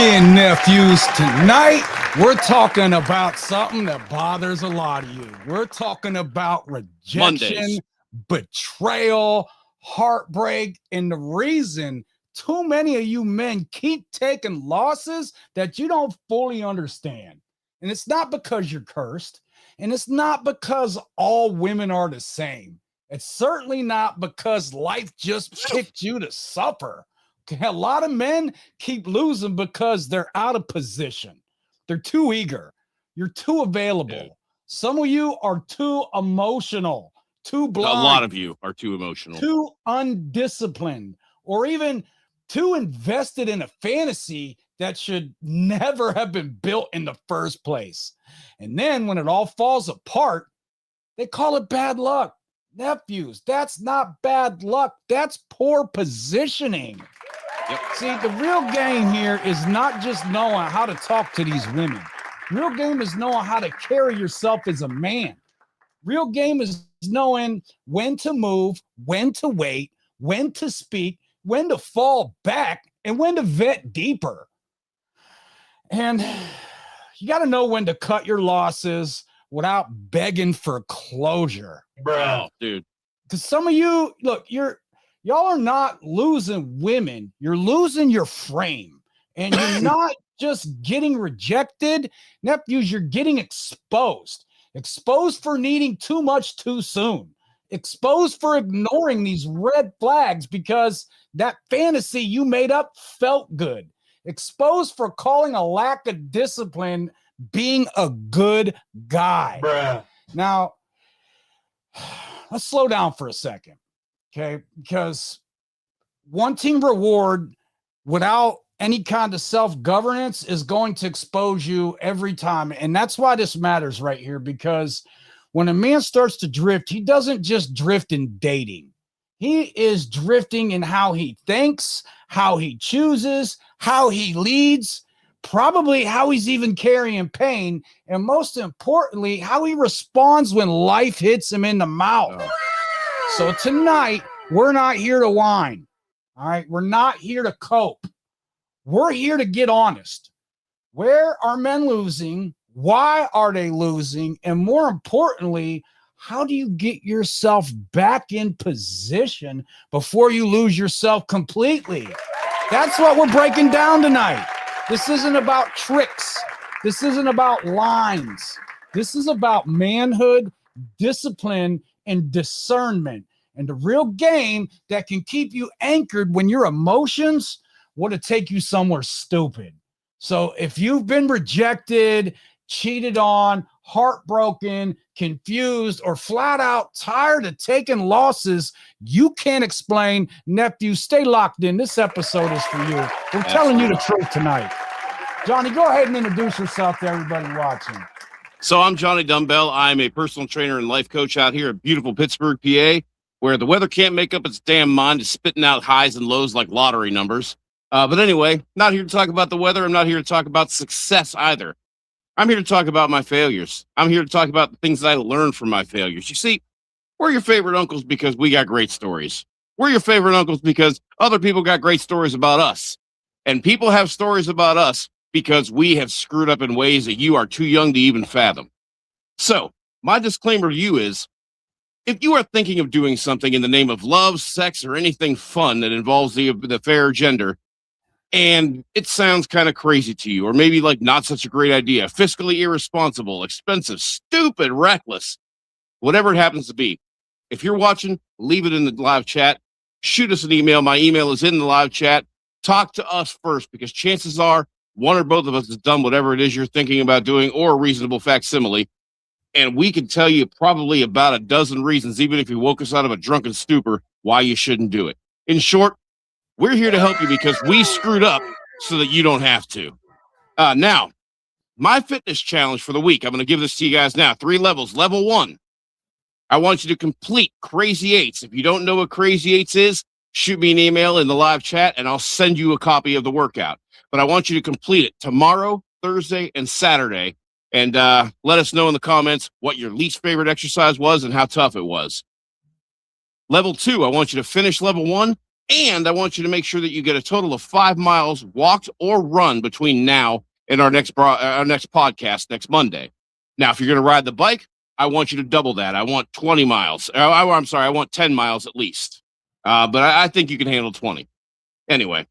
in, nephews. Tonight, we're talking about something that bothers a lot of you. We're talking about rejection, Mondays. betrayal, heartbreak, and the reason too many of you men keep taking losses that you don't fully understand. And it's not because you're cursed, and it's not because all women are the same. It's certainly not because life just picked you to suffer. A lot of men keep losing because they're out of position. They're too eager. You're too available. Yeah. Some of you are too emotional, too blind. A lot of you are too emotional, too undisciplined, or even too invested in a fantasy that should never have been built in the first place. And then when it all falls apart, they call it bad luck. Nephews, that's not bad luck. That's poor positioning. Yep. See, the real game here is not just knowing how to talk to these women. Real game is knowing how to carry yourself as a man. Real game is knowing when to move, when to wait, when to speak, when to fall back, and when to vet deeper. And you got to know when to cut your losses without begging for closure. bro, dude. Because some of you, look, y'all are not losing women. You're losing your frame. And you're not just getting rejected. Nephews, you're getting exposed. Exposed for needing too much too soon. Exposed for ignoring these red flags because that fantasy you made up felt good. Exposed for calling a lack of discipline being a good guy. Bruh. Now, let's slow down for a second, okay? Because wanting reward without any kind of self-governance is going to expose you every time. And that's why this matters right here, because when a man starts to drift, he doesn't just drift in dating. He is drifting in how he thinks, how he chooses, how he leads, probably how he's even carrying pain, and most importantly, how he responds when life hits him in the mouth. So tonight, we're not here to whine, all right? We're not here to cope. We're here to get honest. Where are men losing? Why are they losing? And more importantly, how do you get yourself back in position before you lose yourself completely? That's what we're breaking down tonight. This isn't about tricks. This isn't about lines. This is about manhood, discipline, and discernment. And the real game that can keep you anchored when your emotions want to take you somewhere stupid. So if you've been rejected, cheated on, heartbroken, confused, or flat out tired of taking losses you can't explain, nephew, stay locked in. This episode is for you. We're telling you the truth tonight. Johnny, go ahead and introduce yourself to everybody watching. So I'm Johnny Dumbbell. I'm a personal trainer and life coach out here at beautiful Pittsburgh, PA, where the weather can't make up its damn mind to spitting out highs and lows like lottery numbers. But anyway, not here to talk about the weather. I'm not here to talk about success either. I'm here to talk about my failures. I'm here to talk about the things that I learned from my failures. You see, we're your favorite uncles because we got great stories. We're your favorite uncles because other people got great stories about us. And people have stories about us because we have screwed up in ways that you are too young to even fathom. So my disclaimer to you is, if you are thinking of doing something in the name of love, sex, or anything fun that involves the fair gender, and it sounds kind of crazy to you, or maybe like not such a great idea, fiscally irresponsible, expensive, stupid, reckless, whatever it happens to be, if you're watching, leave it in the live chat. Shoot us an email. My email is in the live chat. Talk to us first, because chances are one or both of us has done whatever it is you're thinking about doing, or a reasonable facsimile. And we can tell you probably about a dozen reasons, even if you woke us out of a drunken stupor, why you shouldn't do it. In short, we're here to help you because we screwed up so that you don't have to. Now, my fitness challenge for the week, I'm going to give this to you guys now. 3 levels. Level 1, I want you to complete Crazy Eights. If you don't know what Crazy Eights is, shoot me an email in the live chat and I'll send you a copy of the workout. But I want you to complete it tomorrow, Thursday, and Saturday. And let us know in the comments what your least favorite exercise was and how tough it was. Level 2, I want you to finish level 1 And I want you to make sure that you get a total of 5 miles walked or run between now and our next podcast next Monday. Now, if you're going to ride the bike, I want you to double that. I want 20 miles. I'm sorry, I want 10 miles at least. But I think you can handle 20. Anyway,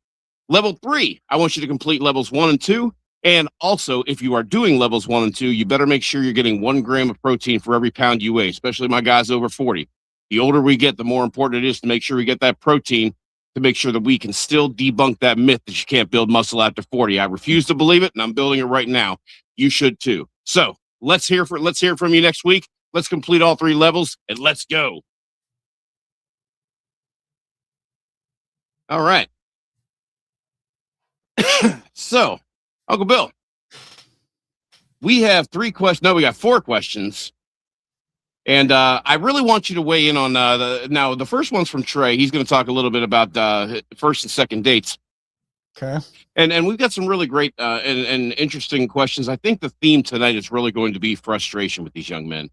level 3, I want you to complete levels 1 and 2. And also, if you are doing levels 1 and 2, you better make sure you're getting 1 gram of protein for every pound you weigh, especially my guys over 40. The older we get, the more important it is to make sure we get that protein to make sure that we can still debunk that myth that you can't build muscle after 40. I refuse to believe it, and I'm building it right now. You should too. So let's hear from you next week. Let's complete all 3 levels, and let's go. All right. So, Uncle Bill, we have 3 questions. No, we got 4 questions. And I really want you to weigh in on the first one's from Trey. He's going to talk a little bit about first and second dates. Okay. And we've got some really great and interesting questions. I think the theme tonight is really going to be frustration with these young men,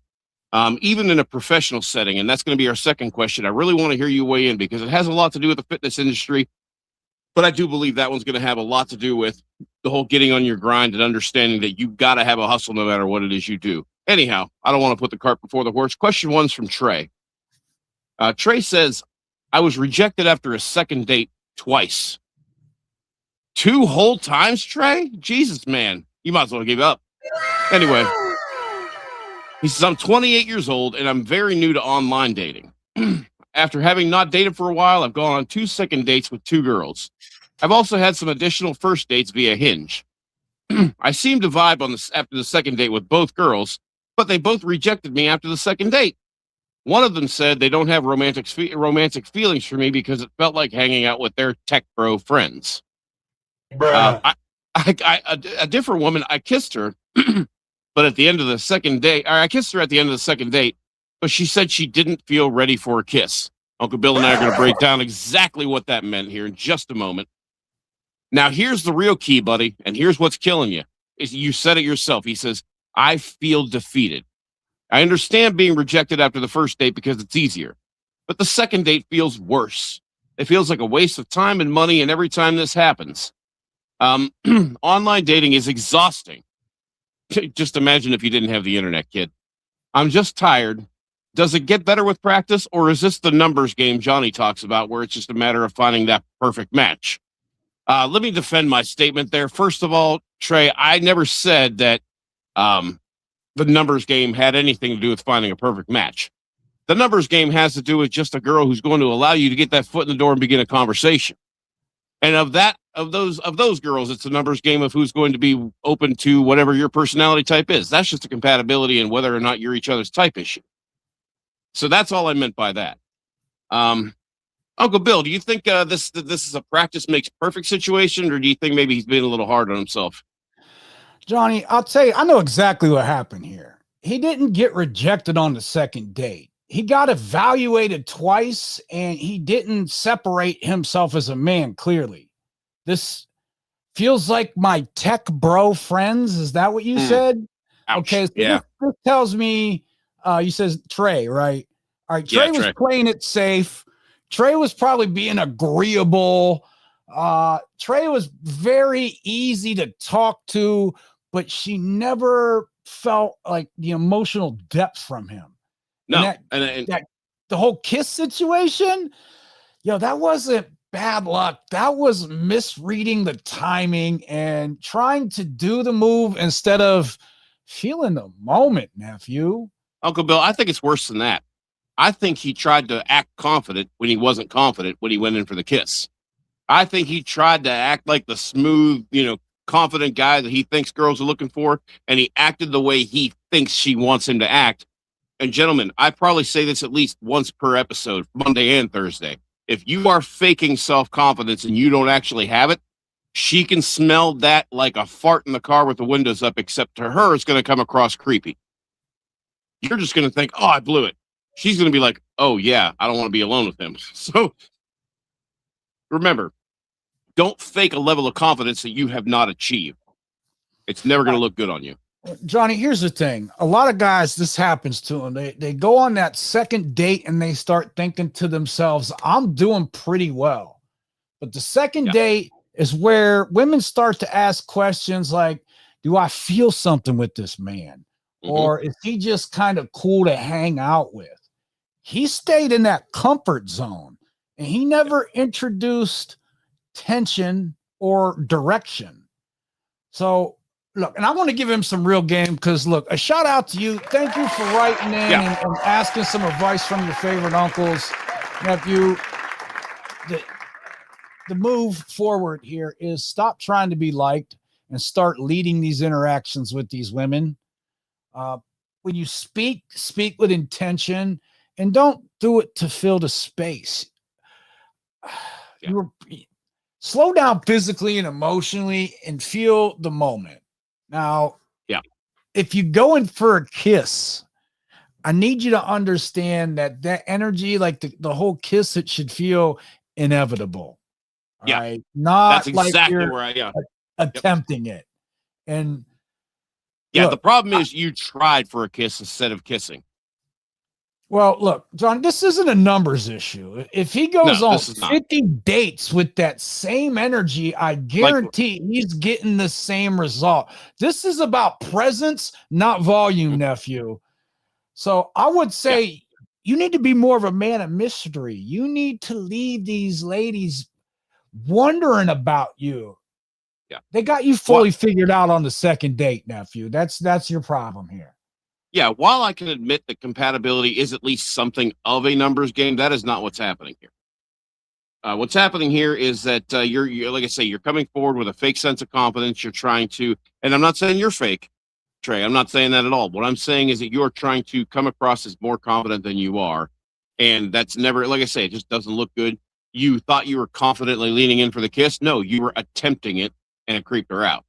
even in a professional setting. And that's going to be our second question. I really want to hear you weigh in because it has a lot to do with the fitness industry. But I do believe that one's going to have a lot to do with the whole getting on your grind and understanding that you've got to have a hustle no matter what it is you do. Anyhow, I don't want to put the cart before the horse. Question 1's from Trey. Trey says, I was rejected after a second date twice. 2 whole times, Trey? Jesus, man. You might as well give up. Anyway, he says, I'm 28 years old and I'm very new to online dating. After having not dated for a while, I've gone on 2 second dates with 2 girls. I've also had some additional first dates via Hinge. I seemed to vibe on this after the second date with both girls, but they both rejected me after the second date. One of them said they don't have romantic feelings for me because it felt like hanging out with their tech bro friends. A different woman, I kissed her, but at the end of the second date, I kissed her at the end of the second date, but she said she didn't feel ready for a kiss. Uncle Bill and I are going to break down exactly what that meant here in just a moment. Now, here's the real key, buddy, and here's what's killing you. Is you said it yourself. He says, I feel defeated. I understand being rejected after the first date because it's easier, but the second date feels worse. It feels like a waste of time and money, and every time this happens. Online dating is exhausting. Just imagine if you didn't have the internet, kid. I'm just tired. Does it get better with practice, or is this the numbers game Johnny talks about where it's just a matter of finding that perfect match? Let me defend my statement there. First of all, Trey, I never said that the numbers game had anything to do with finding a perfect match. The numbers game has to do with just a girl who's going to allow you to get that foot in the door and begin a conversation. And of those girls, it's a numbers game of who's going to be open to whatever your personality type is. That's just a compatibility and whether or not you're each other's type issue. So that's all I meant by that. Uncle Bill, do you think this is a practice makes perfect situation, or do you think maybe he's being a little hard on himself? Johnny, I'll tell you, I know exactly what happened here. He didn't get rejected on the second date. He got evaluated twice, and he didn't separate himself as a man, clearly. This feels like my tech bro friends. Is that what you said? Ouch. Okay, so yeah. this tells me, you says Trey, right? All right, Trey was playing it safe. Trey was probably being agreeable. Trey was very easy to talk to, but she never felt like the emotional depth from him. No, and the whole kiss situation, that wasn't bad luck. That was misreading the timing and trying to do the move instead of feeling the moment, nephew. Uncle Bill, I think it's worse than that. I think he tried to act confident when he wasn't confident when he went in for the kiss. I think he tried to act like the smooth, confident guy that he thinks girls are looking for, and he acted the way he thinks she wants him to act. And gentlemen, I probably say this at least once per episode, Monday and Thursday. If you are faking self-confidence and you don't actually have it, she can smell that like a fart in the car with the windows up, except to her, it's going to come across creepy. You're just going to think, oh, I blew it. She's going to be like, oh, yeah, I don't want to be alone with him. So remember, don't fake a level of confidence that you have not achieved. It's never going to look good on you. Johnny, here's the thing. A lot of guys, this happens to them. They go on that second date and they start thinking to themselves, I'm doing pretty well. But the second Yeah. date is where women start to ask questions like, do I feel something with this man? Or is he just kind of cool to hang out with? He stayed in that comfort zone and he never introduced tension or direction. So look, and I want to give him some real game because look, a shout out to you. Thank you for writing in and asking some advice from your favorite uncles. Nephew, the move forward here is stop trying to be liked and start leading these interactions with these women. When you speak with intention and don't do it to fill the space. Slow down physically and emotionally and feel the moment. Now, if you go in for a kiss, I need you to understand that energy, like the whole kiss, it should feel inevitable. Right? Not that's exactly like where I attempting it. And look, the problem is you tried for a kiss instead of kissing. Well, look, John, this isn't a numbers issue. If he goes on 50 dates with that same energy, I guarantee he's getting the same result. This is about presence, not volume, nephew. So I would say you need to be more of a man of mystery. You need to leave these ladies wondering about you. Yeah. They got you fully figured out on the second date, nephew. That's your problem here. Yeah, while I can admit that compatibility is at least something of a numbers game, that is not what's happening here. What's happening here is that you're like I say, you're coming forward with a fake sense of confidence. You're trying to, and I'm not saying you're fake, Trey. I'm not saying that at all. What I'm saying is that you're trying to come across as more confident than you are, and that's never, like I say, it just doesn't look good. You thought you were confidently leaning in for the kiss. No, you were attempting it, and it creeped her out.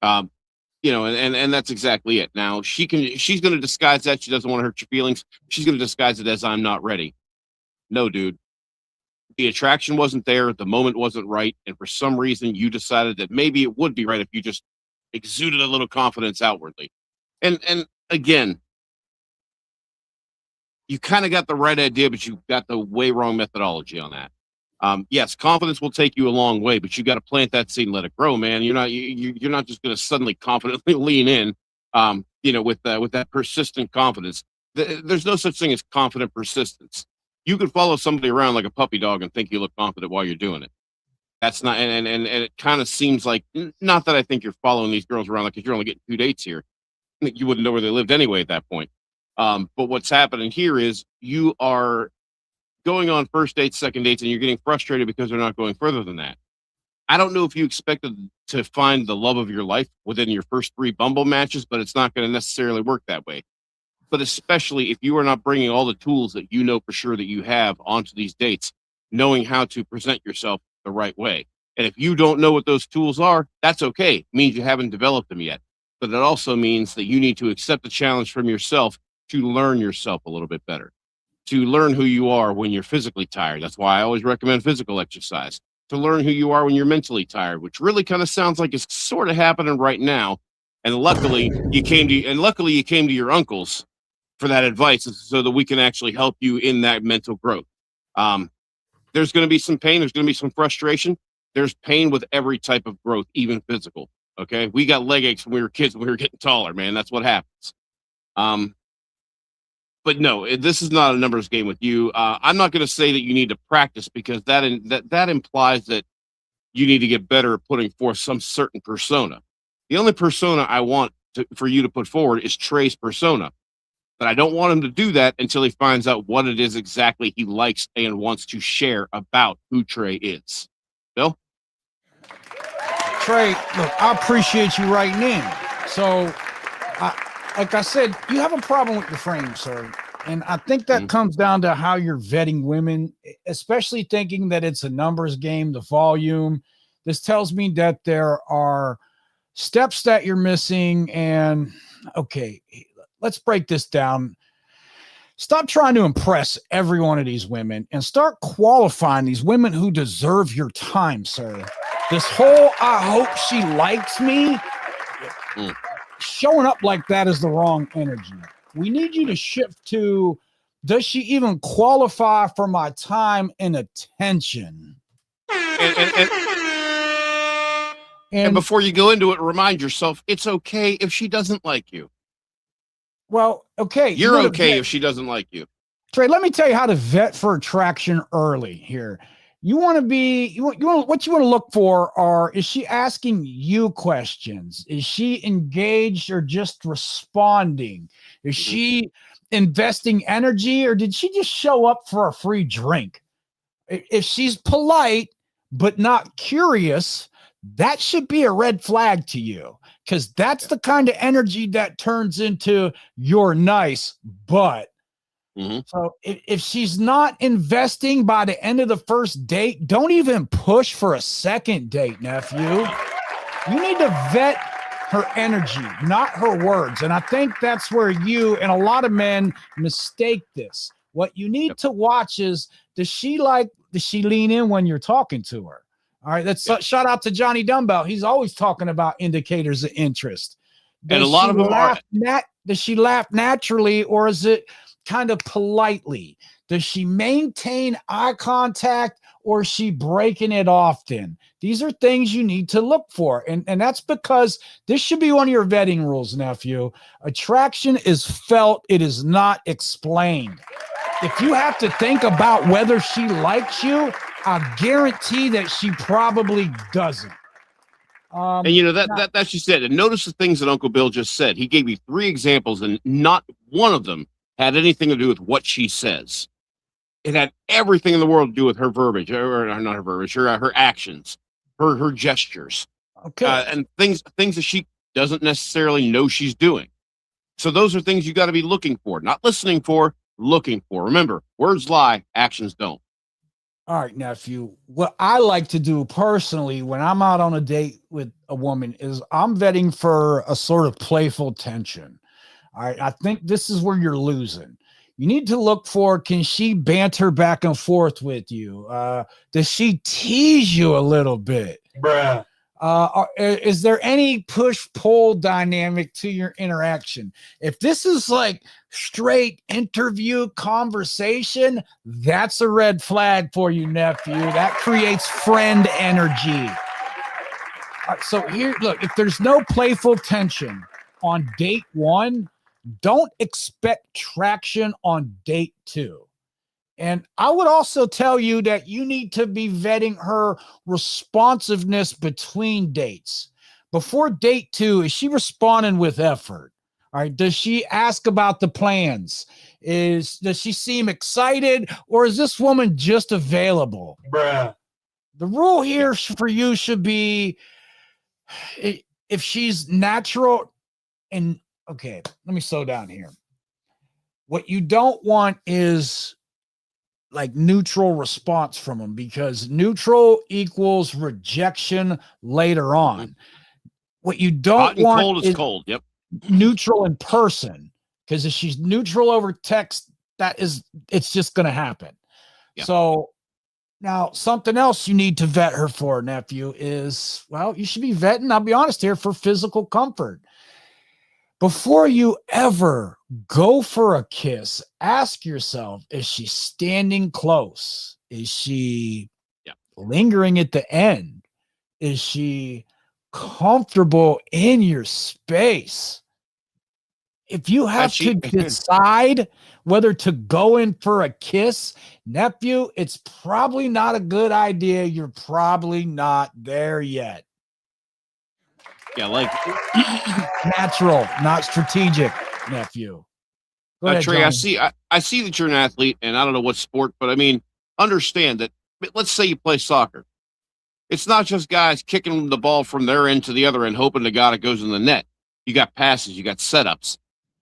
And that's exactly it. Now she's going to disguise that. She doesn't want to hurt your feelings. She's going to disguise it as I'm not ready. No, dude, the attraction wasn't there. The moment wasn't right. And for some reason you decided that maybe it would be right if you just exuded a little confidence outwardly. And again, you kind of got the right idea, but you got the way wrong methodology on that. Yes, confidence will take you a long way, but you got to plant that seed and let it grow, man. You're not just going to suddenly confidently lean in, with that persistent confidence. There's no such thing as confident persistence. You could follow somebody around like a puppy dog and think you look confident while you're doing it. That's not, and it kind of seems like, not that I think you're following these girls around, like, 'cause you're only getting 2 dates here. You wouldn't know where they lived anyway at that point. But what's happening here is you are going on first dates, second dates, and you're getting frustrated because they're not going further than that. I don't know if you expected to find the love of your life within your first 3 Bumble matches, but it's not going to necessarily work that way. But especially if you are not bringing all the tools that you know for sure that you have onto these dates, knowing how to present yourself the right way. And if you don't know what those tools are, that's okay. It means you haven't developed them yet. But it also means that you need to accept the challenge from yourself to learn yourself a little bit better, to learn who you are when you're physically tired. That's why I always recommend physical exercise, to learn who you are when you're mentally tired, which really kind of sounds like it's sort of happening right now. And luckily you came to your uncles for that advice so that we can actually help you in that mental growth. There's going to be some pain. There's going to be some frustration. There's pain with every type of growth, even physical. Okay. We got leg aches when we were kids, when we were getting taller, man. That's what happens. But no, this is not a numbers game with you. I'm not going to say that you need to practice, because that implies that you need to get better at putting forth some certain persona. The only persona I want for you to put forward is Trey's persona. But I don't want him to do that until he finds out what it is exactly he likes and wants to share about who Trey is. Bill? Trey, look, I appreciate you writing in. So, like I said, you have a problem with your frame, sir. And I think that comes down to how you're vetting women, especially thinking that it's a numbers game, the volume. This tells me that there are steps that you're missing. And okay, let's break this down. Stop trying to impress every one of these women and start qualifying these women who deserve your time, sir. This whole, I hope she likes me, showing up like that is the wrong energy. We need you to shift to, does she even qualify for my time and attention? And And before you go into it, remind yourself it's okay if she doesn't like you. well, okay, you You're want to okay vet, if she doesn't like you. Trey. Let me tell you how to vet for attraction early here. You want to be you want what you want to look for are, is she asking you questions? Is she engaged or just responding? Is Mm-hmm. she investing energy, or did she just show up for a free drink? If she's polite but not curious, that should be a red flag to you, because that's the kind of energy that turns into you're nice, but. Mm-hmm. So if she's not investing by the end of the first date, don't even push for a second date, nephew. You need to vet her energy, not her words. And I think that's where you and a lot of men mistake this. What you need to watch is, does she lean in when you're talking to her? All right, let's shout out to Johnny Dumbbell. He's always talking about indicators of interest. And a lot of them are. Does she laugh naturally, or is it kind of politely? Does she maintain eye contact, or is she breaking it often? These are things you need to look for. And that's because this should be one of your vetting rules, nephew. Attraction is felt, it is not explained. If you have to think about whether she likes you, I guarantee that she probably doesn't. And you know that's just it. And notice the things that Uncle Bill just said. He gave you 3 examples, and not one of them had anything to do with what she says. It had everything in the world to do with her verbiage, or not her verbiage, her actions, her gestures, and things that she doesn't necessarily know she's doing. So those are things you got to be looking for, not listening for, looking for. Remember, words lie, actions don't. All right, nephew. What I like to do personally when I'm out on a date with a woman is I'm vetting for a sort of playful tension. All right, I think this is where you're losing. You need to look for, can she banter back and forth with you? Does she tease you a little bit? Bruh. Is there any push-pull dynamic to your interaction? If this is like straight interview conversation, that's a red flag for you, nephew. That creates friend energy. So here, look, if there's no playful tension on date 1, don't expect traction on date 2. And I would also tell you that you need to be vetting her responsiveness between dates. Before date 2, is she responding with effort? All right. Does she ask about the plans? Does she seem excited, or is this woman just available? Bruh. The rule here for you should be, if she's natural and okay, let me slow down here. What you don't want is like neutral response from them, because neutral equals rejection later on. Mm-hmm. What you don't Hot and want cold is cold. Yep. Neutral in person, because if she's neutral over text, it's just going to happen. Yep. So now something else you need to vet her for, nephew, is, well, you should be vetting, I'll be honest here, for physical comfort. Before you ever go for a kiss, ask yourself, is she standing close? Is she lingering at the end? Is she comfortable in your space? If you have to decide whether to go in for a kiss, nephew, it's probably not a good idea. You're probably not there yet. Yeah, like natural, not strategic, nephew. Go ahead, Trey, Johnny. I see that you're an athlete, and I don't know what sport, but I mean, understand that. Let's say you play soccer. It's not just guys kicking the ball from their end to the other end, hoping to God it goes in the net. You got passes, you got setups.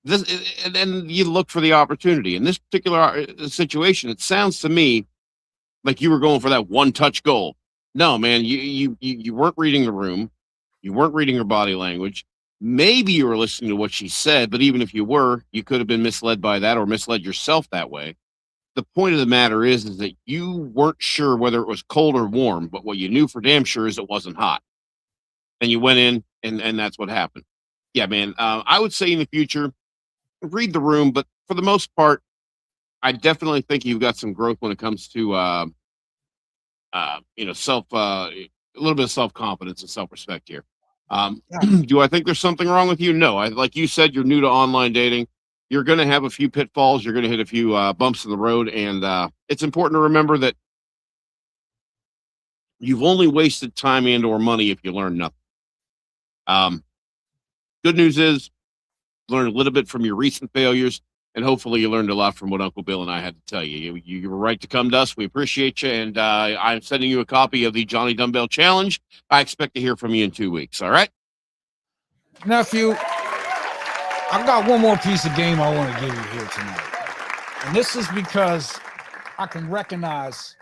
And then you look for the opportunity. In this particular situation, it sounds to me like you were going for that one-touch goal. No, man, you weren't reading the room. You weren't reading her body language. Maybe you were listening to what she said, but even if you were, you could have been misled by that or misled yourself that way. The point of the matter is that you weren't sure whether it was cold or warm, but what you knew for damn sure is it wasn't hot. And you went in, and that's what happened. Yeah, man, I would say in the future, read the room, but for the most part, I definitely think you've got some growth when it comes to a little bit of self-confidence and self-respect here. Yeah. Do I think there's something wrong with you? No. Like you said, you're new to online dating. You're going to have a few pitfalls. You're going to hit a few bumps in the road. And it's important to remember that you've only wasted time and or money if you learn nothing. Good news is learn a little bit from your recent failures, and hopefully you learned a lot from what Uncle Bill and I had to tell you. You were right to come to us. We appreciate you, and I'm sending you a copy of the Johnny Dumbbell Challenge. I expect to hear from you in 2 weeks. All right? Nephew, I've got one more piece of game I want to give you here tonight. And this is because I can recognize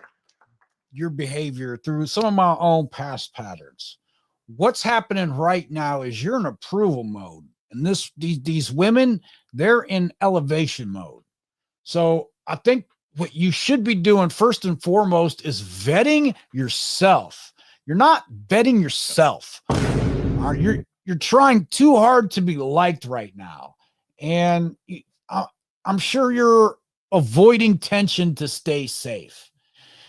your behavior through some of my own past patterns. What's happening right now is you're in approval mode. And these women, they're in elevation mode. So I think what you should be doing first and foremost is vetting yourself. You're not vetting yourself. You're trying too hard to be liked right now. And I'm sure you're avoiding tension to stay safe.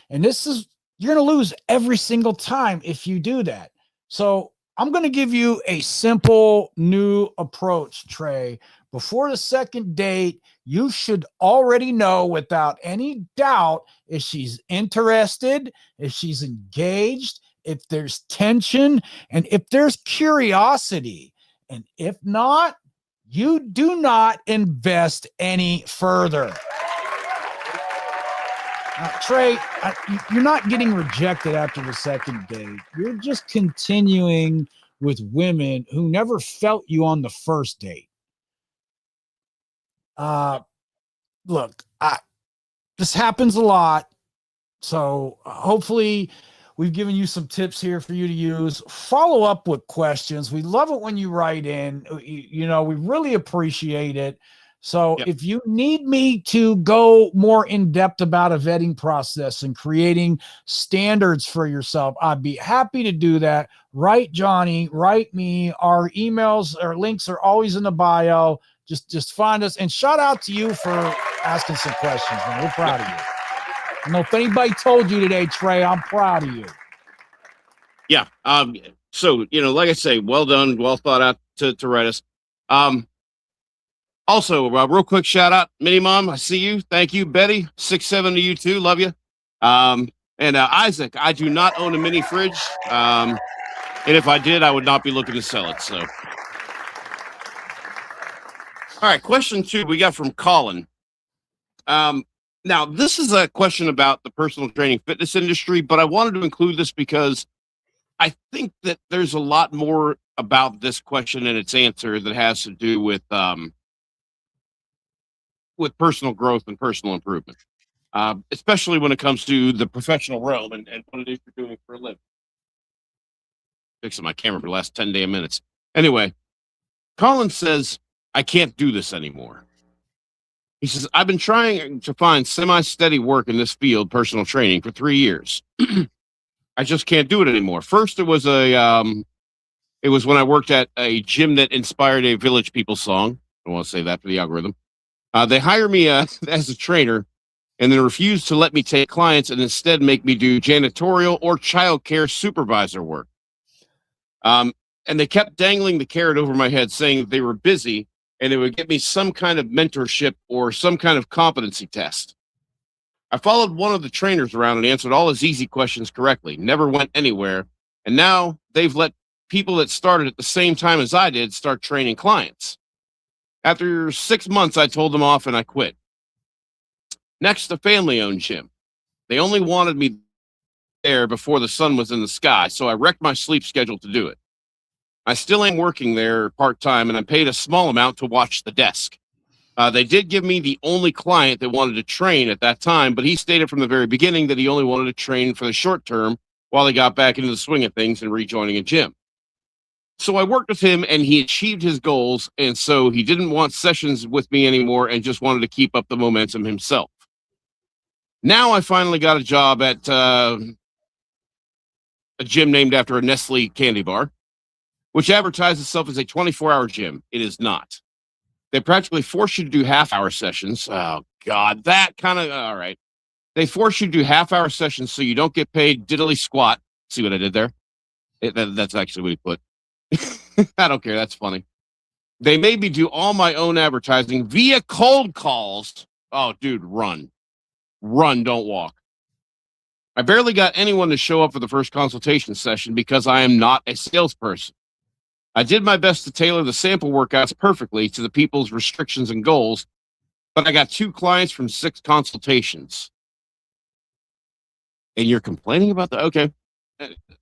And you're going to lose every single time if you do that. So I'm going to give you a simple new approach, Trey. Before the second date, you should already know without any doubt if she's interested, if she's engaged, if there's tension, and if there's curiosity. And if not, you do not invest any further. Trey, you're not getting rejected after the second date. You're just continuing with women who never felt you on the first date. Look, this happens a lot. So hopefully we've given you some tips here for you to use. Follow up with questions. We love it when you write in. We really appreciate it. So if you need me to go more in depth about a vetting process and creating standards for yourself, I'd be happy to do that. Write Johnny, write me. Our emails or links are always in the bio. Just find us, and shout out to you for asking some questions, man. We're proud of you. I know if anybody told you today, Trey, I'm proud of you. Yeah. So, like I say, well done, well thought out to write us. Also, real quick shout out, Mini Mom, I see you. Thank you, Betty. 6'7" to you too. Love you. And Isaac, I do not own a mini fridge. And if I did, I would not be looking to sell it. So, all right, question 2 we got from Colin. Now, this is a question about the personal training fitness industry, but I wanted to include this because I think that there's a lot more about this question and its answer that has to do with personal growth and personal improvement, especially when it comes to the professional realm and what it is you're doing for a living. Fixing my camera for the last 10 damn minutes. Anyway, Colin says, I can't do this anymore. He says, I've been trying to find semi-steady work in this field, personal training, for 3 years. I just can't do it anymore. First, it was when I worked at a gym that inspired a Village People song. I want to say that for the algorithm. They hire me as a trainer and then refuse to let me take clients and instead make me do janitorial or childcare supervisor work. And they kept dangling the carrot over my head saying that they were busy and it would get me some kind of mentorship or some kind of competency test. I followed one of the trainers around and answered all his easy questions correctly, never went anywhere. And now they've let people that started at the same time as I did start training clients. After 6 months, I told them off and I quit. Next, a family-owned gym. They only wanted me there before the sun was in the sky, so I wrecked my sleep schedule to do it. I still am working there part-time, and I'm paid a small amount to watch the desk. They did give me the only client that wanted to train at that time, but he stated from the very beginning that he only wanted to train for the short term while he got back into the swing of things and rejoining a gym. So I worked with him and he achieved his goals. And so he didn't want sessions with me anymore and just wanted to keep up the momentum himself. Now I finally got a job at a gym named after a Nestle candy bar, which advertised itself as a 24-hour gym. It is not. They practically force you to do half-hour sessions. Oh, God, that kind of, all right. They force you to do half-hour sessions so you don't get paid diddly squat. See what I did there? That's actually what he put. I don't care. That's funny. They made me do all my own advertising via cold calls. Oh, dude, run. Run, don't walk. I barely got anyone to show up for the first consultation session because I am not a salesperson. I did my best to tailor the sample workouts perfectly to the people's restrictions and goals, but I got 2 clients from 6 consultations. And you're complaining about that? Okay.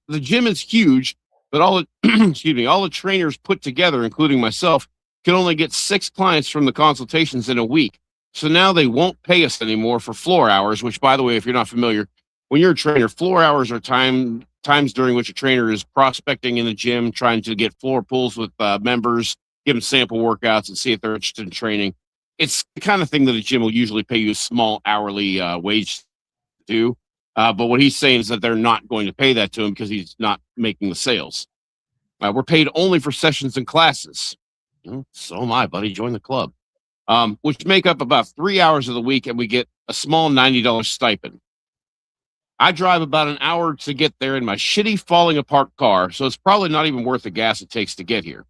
The gym is huge, but all all the trainers put together, including myself, can only get 6 clients from the consultations in a week. So now they won't pay us anymore for floor hours, which, by the way, if you're not familiar, when you're a trainer, floor hours are times during which a trainer is prospecting in the gym, trying to get floor pulls with members, give them sample workouts, and see if they're interested in training. It's the kind of thing that a gym will usually pay you a small hourly wage to do. But what he's saying is that they're not going to pay that to him because he's not making the sales. We're paid only for sessions and classes. So am I, buddy. Join the club. Which make up about 3 hours of the week, and we get a small $90 stipend. I drive about an hour to get there in my shitty, falling apart car, so it's probably not even worth the gas it takes to get here.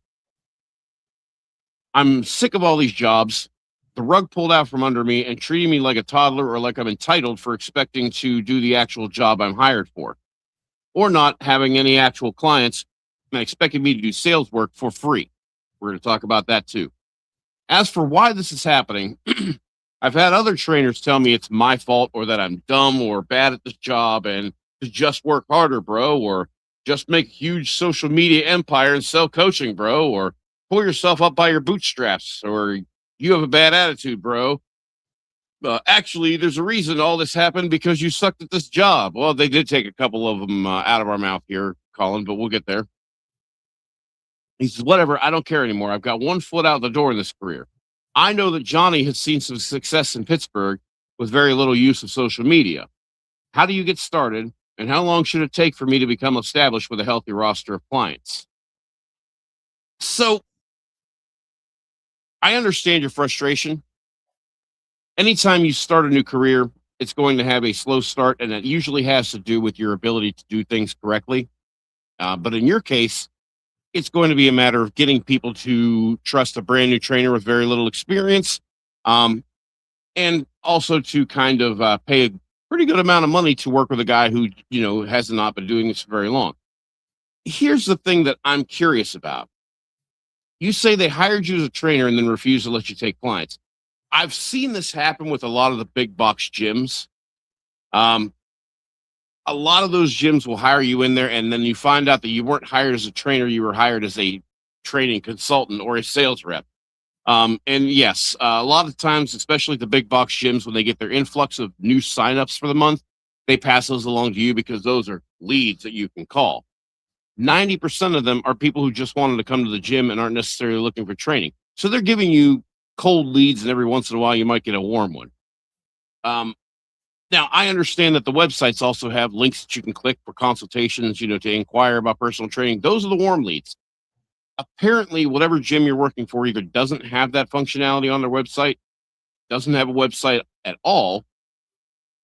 I'm sick of all these jobs, the rug pulled out from under me, and treating me like a toddler or like I'm entitled for expecting to do the actual job I'm hired for, or not having any actual clients and expecting me to do sales work for free. We're going to talk about that too. As for why this is happening, I've had other trainers tell me it's my fault or that I'm dumb or bad at this job and to just work harder, bro, or just make a huge social media empire and sell coaching, bro, or pull yourself up by your bootstraps, or you have a bad attitude, bro. Actually, there's a reason all this happened because you sucked at this job. Well, they did take a couple of them out of our mouth here, Colin, but we'll get there. He says, whatever, I don't care anymore. I've got one foot out the door in this career. I know that Johnny has seen some success in Pittsburgh with very little use of social media. How do you get started, and how long should it take for me to become established with a healthy roster of clients? So I understand your frustration. Anytime you start a new career, it's going to have a slow start, and it usually has to do with your ability to do things correctly. But in your case, it's going to be a matter of getting people to trust a brand new trainer with very little experience, and also to kind of pay a pretty good amount of money to work with a guy who, has not been doing this for very long. Here's the thing that I'm curious about. You say they hired you as a trainer and then refused to let you take clients. I've seen this happen with a lot of the big box gyms. A lot of those gyms will hire you in there, and then you find out that you weren't hired as a trainer, you were hired as a training consultant or a sales rep. And yes, a lot of times, especially the big box gyms, when they get their influx of new signups for the month, they pass those along to you because those are leads that you can call. 90% of them are people who just wanted to come to the gym and aren't necessarily looking for training. So they're giving you cold leads, and every once in a while you might get a warm one. Now, I understand that the websites also have links that you can click for consultations, to inquire about personal training. Those are the warm leads. Apparently, whatever gym you're working for either doesn't have that functionality on their website, doesn't have a website at all,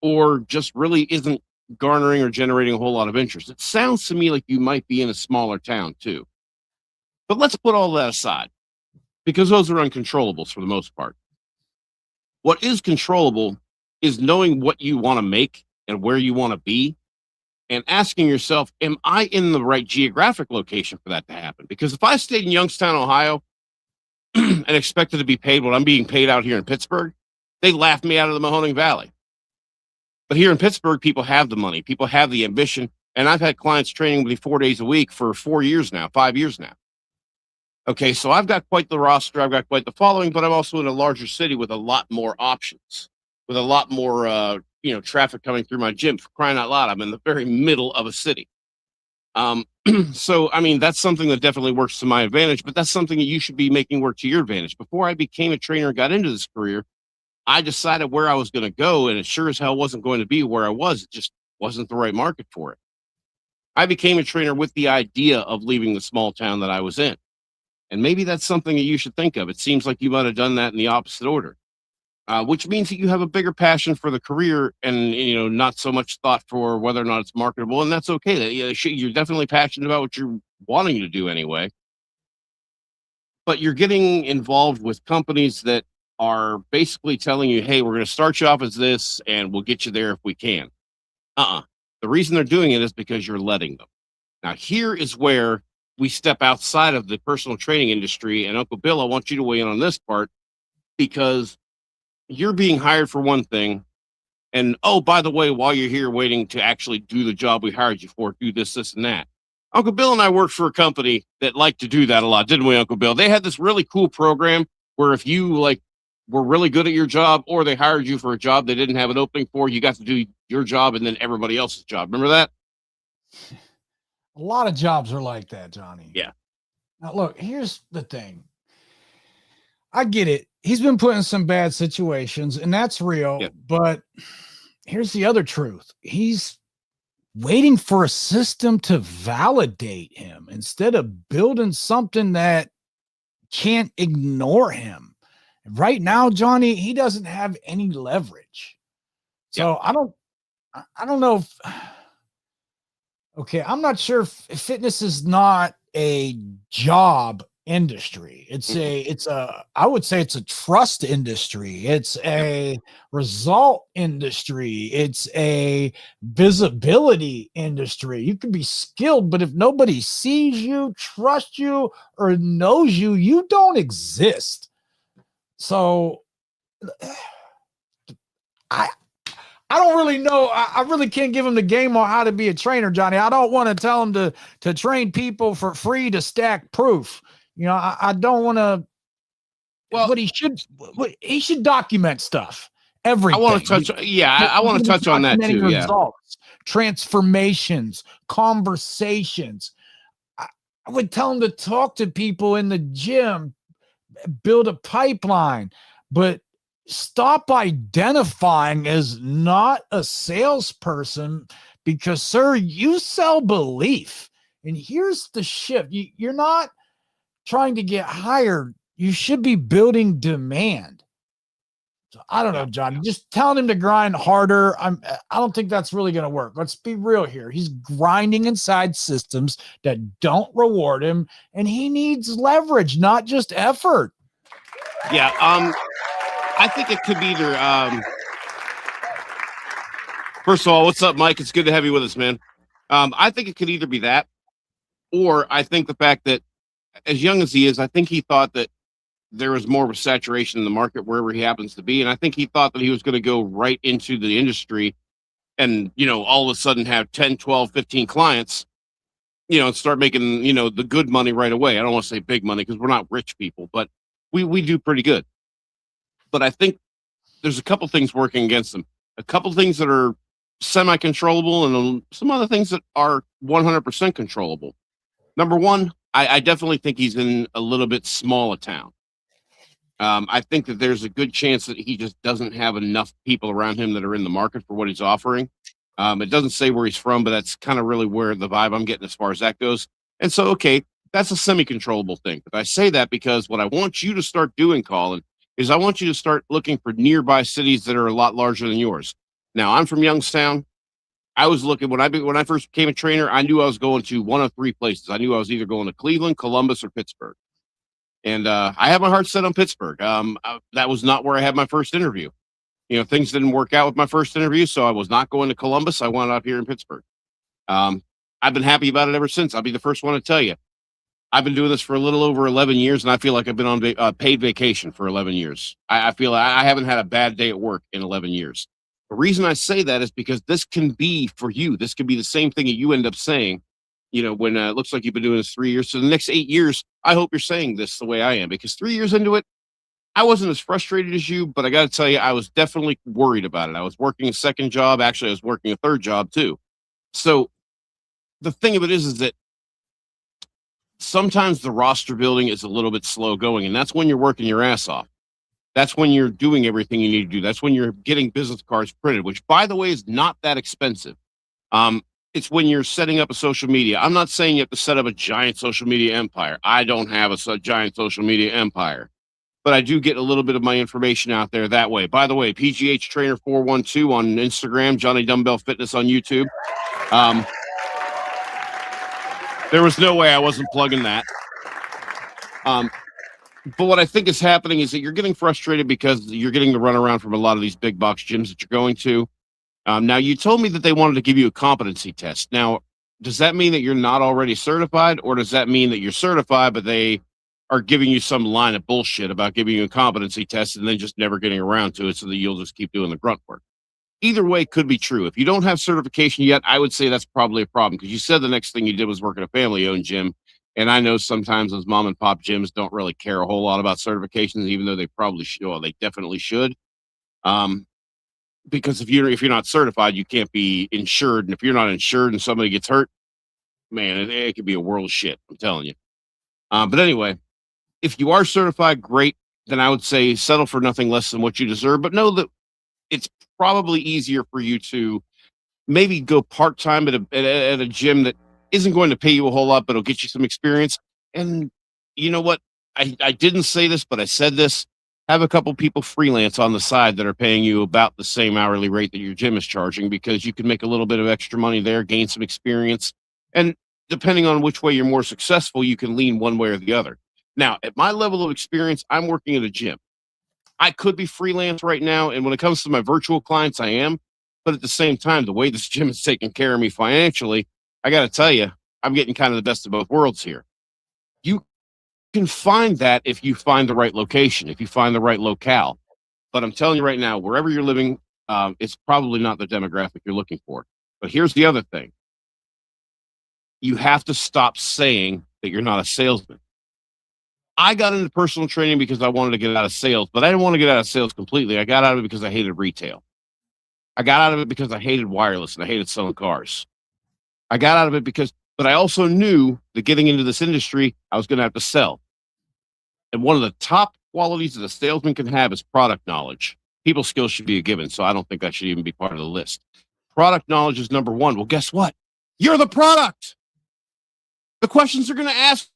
or just really isn't garnering or generating a whole lot of interest. It sounds to me like you might be in a smaller town too. But let's put all that aside, because those are uncontrollables for the most part. What is controllable is knowing what you want to make and where you want to be, and asking yourself, am I in the right geographic location for that to happen? Because if I stayed in Youngstown, Ohio, and expected to be paid what I'm being paid out here in Pittsburgh, they laughed me out of the Mahoning Valley. But here in Pittsburgh, people have the money, people have the ambition, and I've had clients training with me 4 days a week for 4 years now, 5 years now. Okay, so I've got quite the roster, I've got quite the following, but I'm also in a larger city with a lot more options, with a lot more, traffic coming through my gym. For crying out loud, I'm in the very middle of a city. So, I mean, that's something that definitely works to my advantage, but that's something that you should be making work to your advantage. Before I became a trainer and got into this career, I decided where I was going to go, and it sure as hell wasn't going to be where I was. It just wasn't the right market for it. I became a trainer with the idea of leaving the small town that I was in. And maybe that's something that you should think of. It seems like you might have done that in the opposite order. which means that you have a bigger passion for the career and, not so much thought for whether or not it's marketable. And that's okay. You're definitely passionate about what you're wanting to do anyway. But you're getting involved with companies that are basically telling you, hey, we're going to start you off as this and we'll get you there if we can. The reason they're doing it is because you're letting them. Now, here is where we step outside of the personal training industry. And Uncle Bill, I want you to weigh in on this part because you're being hired for one thing. And oh, by the way, while you're here waiting to actually do the job we hired you for, do this, this, and that. Uncle Bill and I worked for a company that liked to do that a lot, didn't we, Uncle Bill? They had this really cool program where if you were really good at your job or they hired you for a job they didn't have an opening for, you got to do your job and then everybody else's job. Remember that? A lot of jobs are like that, Johnny. Yeah. Now, look, here's the thing. I get it. He's been put in some bad situations, and that's real. Yeah. But here's the other truth. He's waiting for a system to validate him instead of building something that can't ignore him. Right now, Johnny, he doesn't have any leverage. So I don't know if, okay, I'm not sure if fitness is not a job industry. I would say it's a trust industry. It's a result industry. It's a visibility industry. You can be skilled, but if nobody sees you, trusts you, or knows you, you don't exist. So I don't really know. I really can't give him the game on how to be a trainer, Johnny. I don't want to tell him to train people for free to stack proof. I don't want to. Well, what he should document stuff. Everything. I want to touch. I want to touch on that too. Results, transformations, conversations. I would tell him to talk to people in the gym, build a pipeline, but stop identifying as not a salesperson because, sir, you sell belief. And here's the shift. You're not trying to get hired. You should be building demand. So I don't know, John. Just telling him to grind harder. I don't think that's really going to work. Let's be real here. He's grinding inside systems that don't reward him, and he needs leverage, not just effort. Yeah. I think it could be either. First of all, what's up, Mike? It's good to have you with us, man. I think it could either be that, or I think the fact that, as young as he is, I think he thought that there was more of a saturation in the market wherever he happens to be, and I think he thought that he was going to go right into the industry, and all of a sudden have 10, 12, 15 clients, and start making the good money right away. I don't want to say big money because we're not rich people, but we do pretty good. But I think there's a couple things working against them. A couple things that are semi-controllable and some other things that are 100% controllable. Number one, I definitely think he's in a little bit small a town. I think that there's a good chance that he just doesn't have enough people around him that are in the market for what he's offering. It doesn't say where he's from, but that's kind of really where the vibe I'm getting as far as that goes. And so, okay, that's a semi-controllable thing. But I say that because what I want you to start doing, Colin, is I want you to start looking for nearby cities that are a lot larger than yours. Now, I'm from Youngstown. I was looking when I first became a trainer, I knew I was going to one of three places. I knew I was either going to Cleveland, Columbus, or Pittsburgh. And I had my heart set on Pittsburgh. That was not where I had my first interview. Things didn't work out with my first interview, so I was not going to Columbus. I wound up here in Pittsburgh. I've been happy about it ever since. I'll be the first one to tell you. I've been doing this for a little over 11 years, and I feel like I've been on paid vacation for 11 years. I feel I haven't had a bad day at work in 11 years. The reason I say that is because this can be for you. This could be the same thing that you end up saying, when it looks like you've been doing this 3 years. So the next 8 years, I hope you're saying this the way I am, because 3 years into it, I wasn't as frustrated as you, but I got to tell you, I was definitely worried about it. I was working a second job. Actually, I was working a third job too. So the thing of it is that sometimes the roster building is a little bit slow going, and that's when you're working your ass off. That's when you're doing everything you need to do. That's when you're getting business cards printed, which, by the way, is not that expensive. It's when you're setting up a social media. I'm not saying you have to set up a giant social media empire. I don't have a giant social media empire. but I do get a little bit of my information out there that way. By the way, PGH Trainer 412 on Instagram, Johnny Dumbbell Fitness on YouTube. There was no way I wasn't plugging that. But what I think is happening is that you're getting frustrated because you're getting the runaround from a lot of these big box gyms that you're going to. Now, you told me that they wanted to give you a competency test. Now, does that mean that you're not already certified, or does that mean that you're certified, but they are giving you some line of bullshit about giving you a competency test and then just never getting around to it so that you'll just keep doing the grunt work? Either way could be true. If you don't have certification yet, I would say that's probably a problem, because you said the next thing you did was work at a family-owned gym. And I know sometimes those mom and pop gyms don't really care a whole lot about certifications, even though they probably should. Well, they definitely should. Because if you're not certified, you can't be insured. And if you're not insured and somebody gets hurt, man, it could be a world of shit. I'm telling you. But anyway, if you are certified, great. Then I would say settle for nothing less than what you deserve. But know that it's probably easier for you to maybe go part-time at a gym that isn't going to pay you a whole lot, but it'll get you some experience. And you know what? I didn't say this, but I said this. Have a couple people freelance on the side that are paying you about the same hourly rate that your gym is charging, because you can make a little bit of extra money there, gain some experience. And depending on which way you're more successful, you can lean one way or the other. Now, at my level of experience, I'm working at a gym. I could be freelance right now. And when it comes to my virtual clients, I am. But at the same time, the way this gym is taking care of me financially, I got to tell you, I'm getting kind of the best of both worlds here. You can find that if you find the right location, if you find the right locale. But I'm telling you right now, wherever you're living, it's probably not the demographic you're looking for. But here's the other thing. You have to stop saying that you're not a salesman. I got into personal training because I wanted to get out of sales, but I didn't want to get out of sales completely. I got out of it because I hated retail. I got out of it because I hated wireless and I hated selling cars. I got out of it but I also knew that getting into this industry, I was going to have to sell. And one of the top qualities that a salesman can have is product knowledge. People skills should be a given, so I don't think that should even be part of the list. Product knowledge is number one. Well, guess what? You're the product. The questions they're going to ask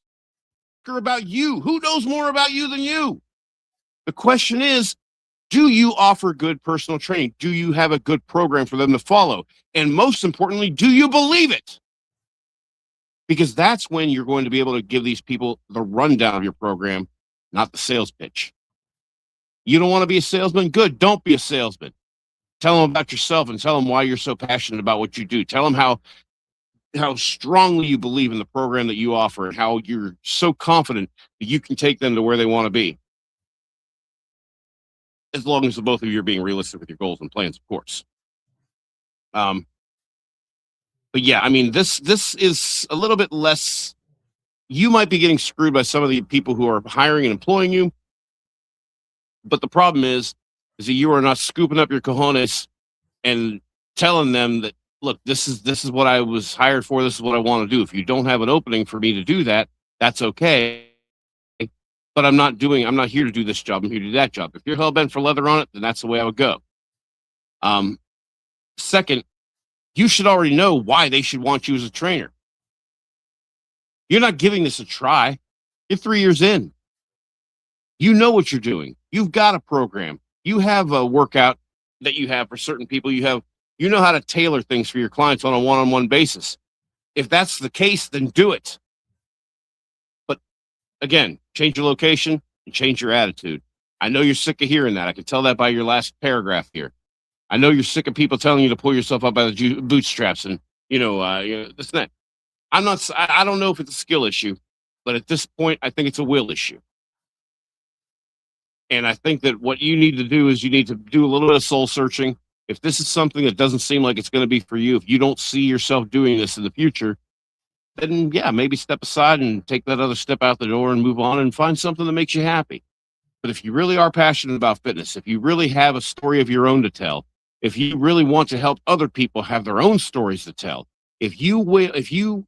are about you. Who knows more about you than you? The question is, do you offer good personal training? Do you have a good program for them to follow? And most importantly, do you believe it? Because that's when you're going to be able to give these people the rundown of your program, not the sales pitch. You don't want to be a salesman? Good. Don't be a salesman. Tell them about yourself and tell them why you're so passionate about what you do. Tell them how strongly you believe in the program that you offer and how you're so confident that you can take them to where they want to be. As long as the both of you are being realistic with your goals and plans, of course. But yeah, I mean, this is a little bit less. You might be getting screwed by some of the people who are hiring and employing you. But the problem is that you are not scooping up your cojones and telling them that, look, this is what I was hired for. This is what I want to do. If you don't have an opening for me to do that, that's okay. But I'm not here to do this job. I'm here to do that job. If you're hell bent for leather on it, then that's the way I would go. Second, you should already know why they should want you as a trainer. You're not giving this a try. You're 3 years in. You know what you're doing. You've got a program. You have a workout that you have for certain people. You know how to tailor things for your clients on a one-on-one basis. If that's the case, then do it. But again, change your location and change your attitude. I know you're sick of hearing that. I can tell that by your last paragraph here. I know you're sick of people telling you to pull yourself up by the bootstraps and, this and that. I don't know if it's a skill issue, but at this point, I think it's a will issue. And I think that what you need to do is you need to do a little bit of soul searching. If this is something that doesn't seem like it's going to be for you, if you don't see yourself doing this in the future, then yeah, maybe step aside and take that other step out the door and move on and find something that makes you happy. But if you really are passionate about fitness, if you really have a story of your own to tell, if you really want to help other people have their own stories to tell, if you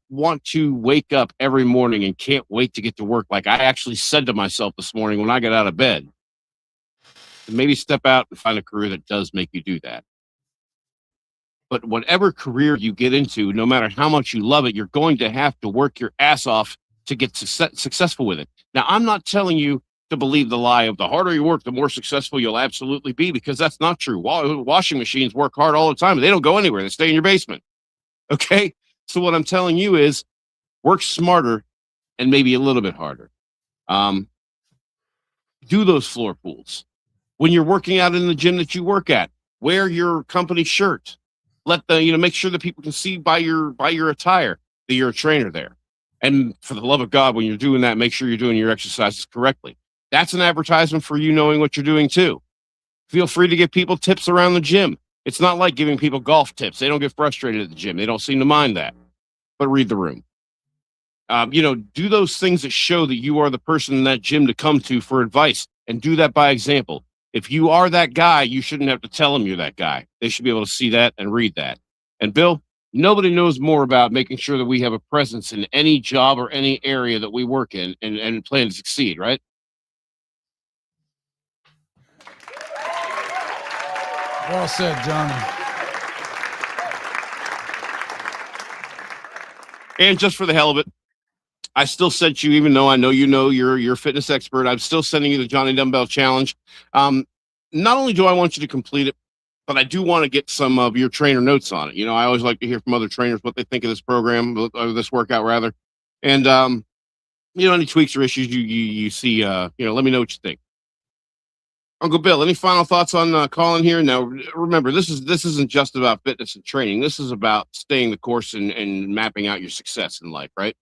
want to wake up every morning and can't wait to get to work, like I actually said to myself this morning when I got out of bed, then maybe step out and find a career that does make you do that. But whatever career you get into, no matter how much you love it, you're going to have to work your ass off to get successful with it. Now, I'm not telling you to believe the lie of the harder you work, the more successful you'll absolutely be, because that's not true. Washing machines work hard all the time. They don't go anywhere. They stay in your basement. Okay. So what I'm telling you is work smarter and maybe a little bit harder. Do those floor pulls. When you're working out in the gym that you work at, wear your company shirt. Let make sure that people can see by your attire that you're a trainer there. And for the love of God, when you're doing that, make sure you're doing your exercises correctly. That's an advertisement for you knowing what you're doing too. Feel free to give people tips around the gym. It's not like giving people golf tips. They don't get frustrated at the gym. They don't seem to mind that. But read the room. Do those things that show that you are the person in that gym to come to for advice, and do that by example. If you are that guy, you shouldn't have to tell them you're that guy. They should be able to see that and read that. And Bill, nobody knows more about making sure that we have a presence in any job or any area that we work in and plan to succeed, right? Well said, Johnny. And just for the hell of it, I still sent you, even though I know you're a fitness expert, I'm still sending you the Johnny Dumbbell Challenge. Not only do I want you to complete it, but I do want to get some of your trainer notes on it. I always like to hear from other trainers what they think of this program, or this workout rather. And, any tweaks or issues you see, let me know what you think. Uncle Bill, any final thoughts on Colin here? Now, remember, this isn't just about fitness and training. This is about staying the course and mapping out your success in life, right?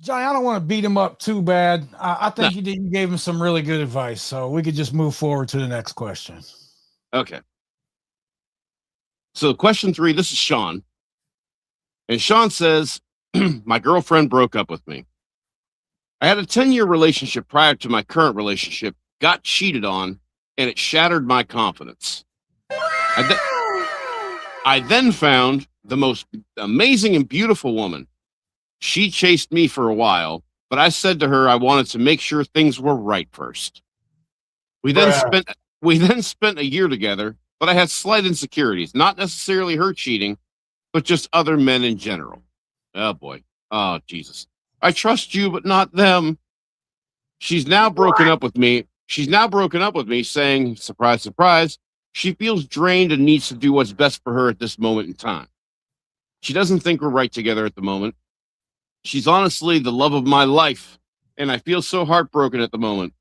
Johnny, I don't want to beat him up too bad. I think you gave him some really good advice, so we could just move forward to the next question. Okay. So question 3, this is Sean. And Sean says, my girlfriend broke up with me. I had a 10-year relationship prior to my current relationship, got cheated on, and it shattered my confidence. I then found the most amazing and beautiful woman. She chased me for a while, but I said to her I wanted to make sure things were right first. We then spent a year together, but I had slight insecurities, not necessarily her cheating, but just other men in general. Oh boy. Oh Jesus. I trust you, but not them. She's now broken up with me, saying, surprise, surprise, she feels drained and needs to do what's best for her at this moment in time. She doesn't think we're right together at the moment. She's honestly the love of my life, and I feel so heartbroken at the moment.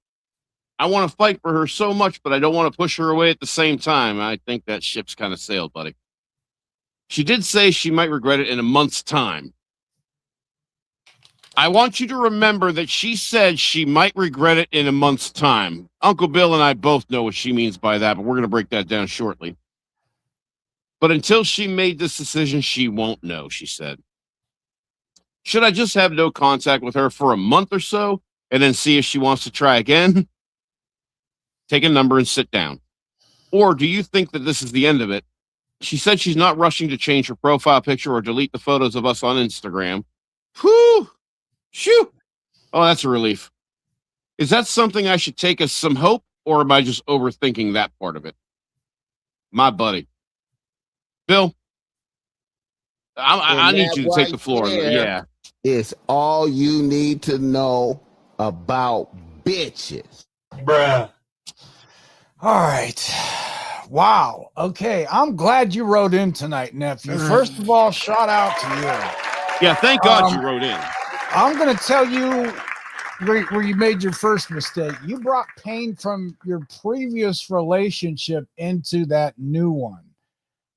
I want to fight for her so much, but I don't want to push her away at the same time. I think that ship's kind of sailed, buddy. She did say she might regret it in a month's time. I want you to remember that she said she might regret it in a month's time. Uncle Bill and I both know what she means by that, but we're going to break that down shortly. But until she made this decision, she won't know, she said. Should I just have no contact with her for a month or so and then see if she wants to try again? Take a number and sit down. Or do you think that this is the end of it? She said she's not rushing to change her profile picture or delete the photos of us on Instagram. Whew! Shoo! Oh, that's a relief. Is that something I should take as some hope, or am I just overthinking that part of it? My buddy. Bill, I need you to take the floor. Yeah. It's all you need to know about bitches. Bruh. All right. Wow. Okay. I'm glad you wrote in tonight, nephew. First of all, shout out to you. Yeah, thank God you wrote in. I'm going to tell you where you made your first mistake. You brought pain from your previous relationship into that new one.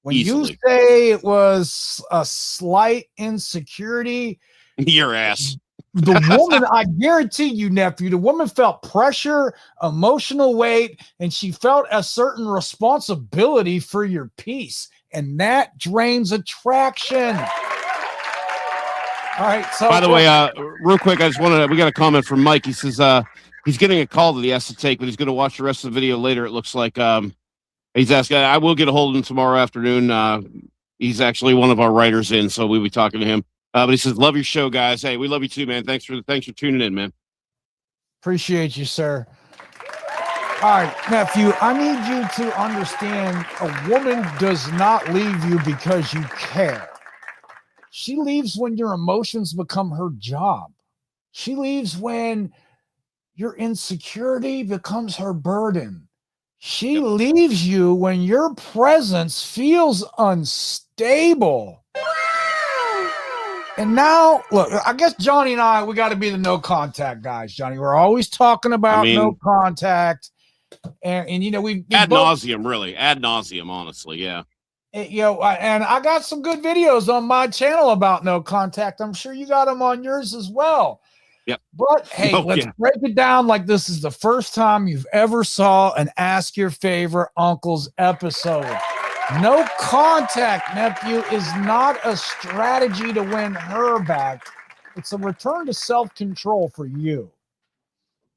When you say it was a slight insecurity, your ass. The woman, I guarantee you, nephew, the woman felt pressure, emotional weight, and she felt a certain responsibility for your peace. And that drains attraction. All right. So, by the way, real quick, we got a comment from Mike. He says he's getting a call that he has to take, but he's going to watch the rest of the video later. It looks like he's asking. I will get a hold of him tomorrow afternoon. He's actually one of our writers in, so we'll be talking to him. But he says, "Love your show, guys. Hey, we love you too, man. Thanks for tuning in, man. Appreciate you, sir." All right, nephew, I need you to understand a woman does not leave you because you care. She leaves when your emotions become her job. She leaves when your insecurity becomes her burden. She leaves you when your presence feels unstable. And now, look, I guess Johnny and I, we got to be the no contact guys, Johnny. We're always talking about no contact. And you know, we ad nauseum, really. Ad nauseum, honestly. Yeah. You know, and I got some good videos on my channel about no contact. I'm sure you got them on yours as well. Yep. But hey, let's break it down like this is the first time you've ever saw an Ask Your Favorite Uncles episode. No contact, nephew, is not a strategy to win her back. It's a return to self-control for you.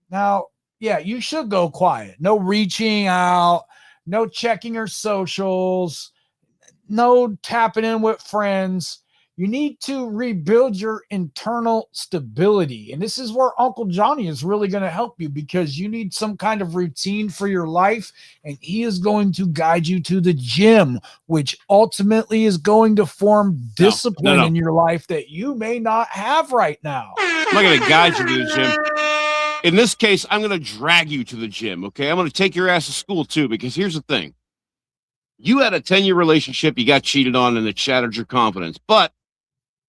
Now, yeah, you should go quiet. No reaching out, no checking her socials, no tapping in with friends. You need to rebuild your internal stability. And this is where Uncle Johnny is really going to help you, because you need some kind of routine for your life. And he is going to guide you to the gym, which ultimately is going to form discipline in your life that you may not have right now. I'm not going to guide you to the gym. In this case, I'm going to drag you to the gym. Okay. I'm going to take your ass to school too, because here's the thing. You had a 10-year relationship, you got cheated on, and it shattered your confidence. But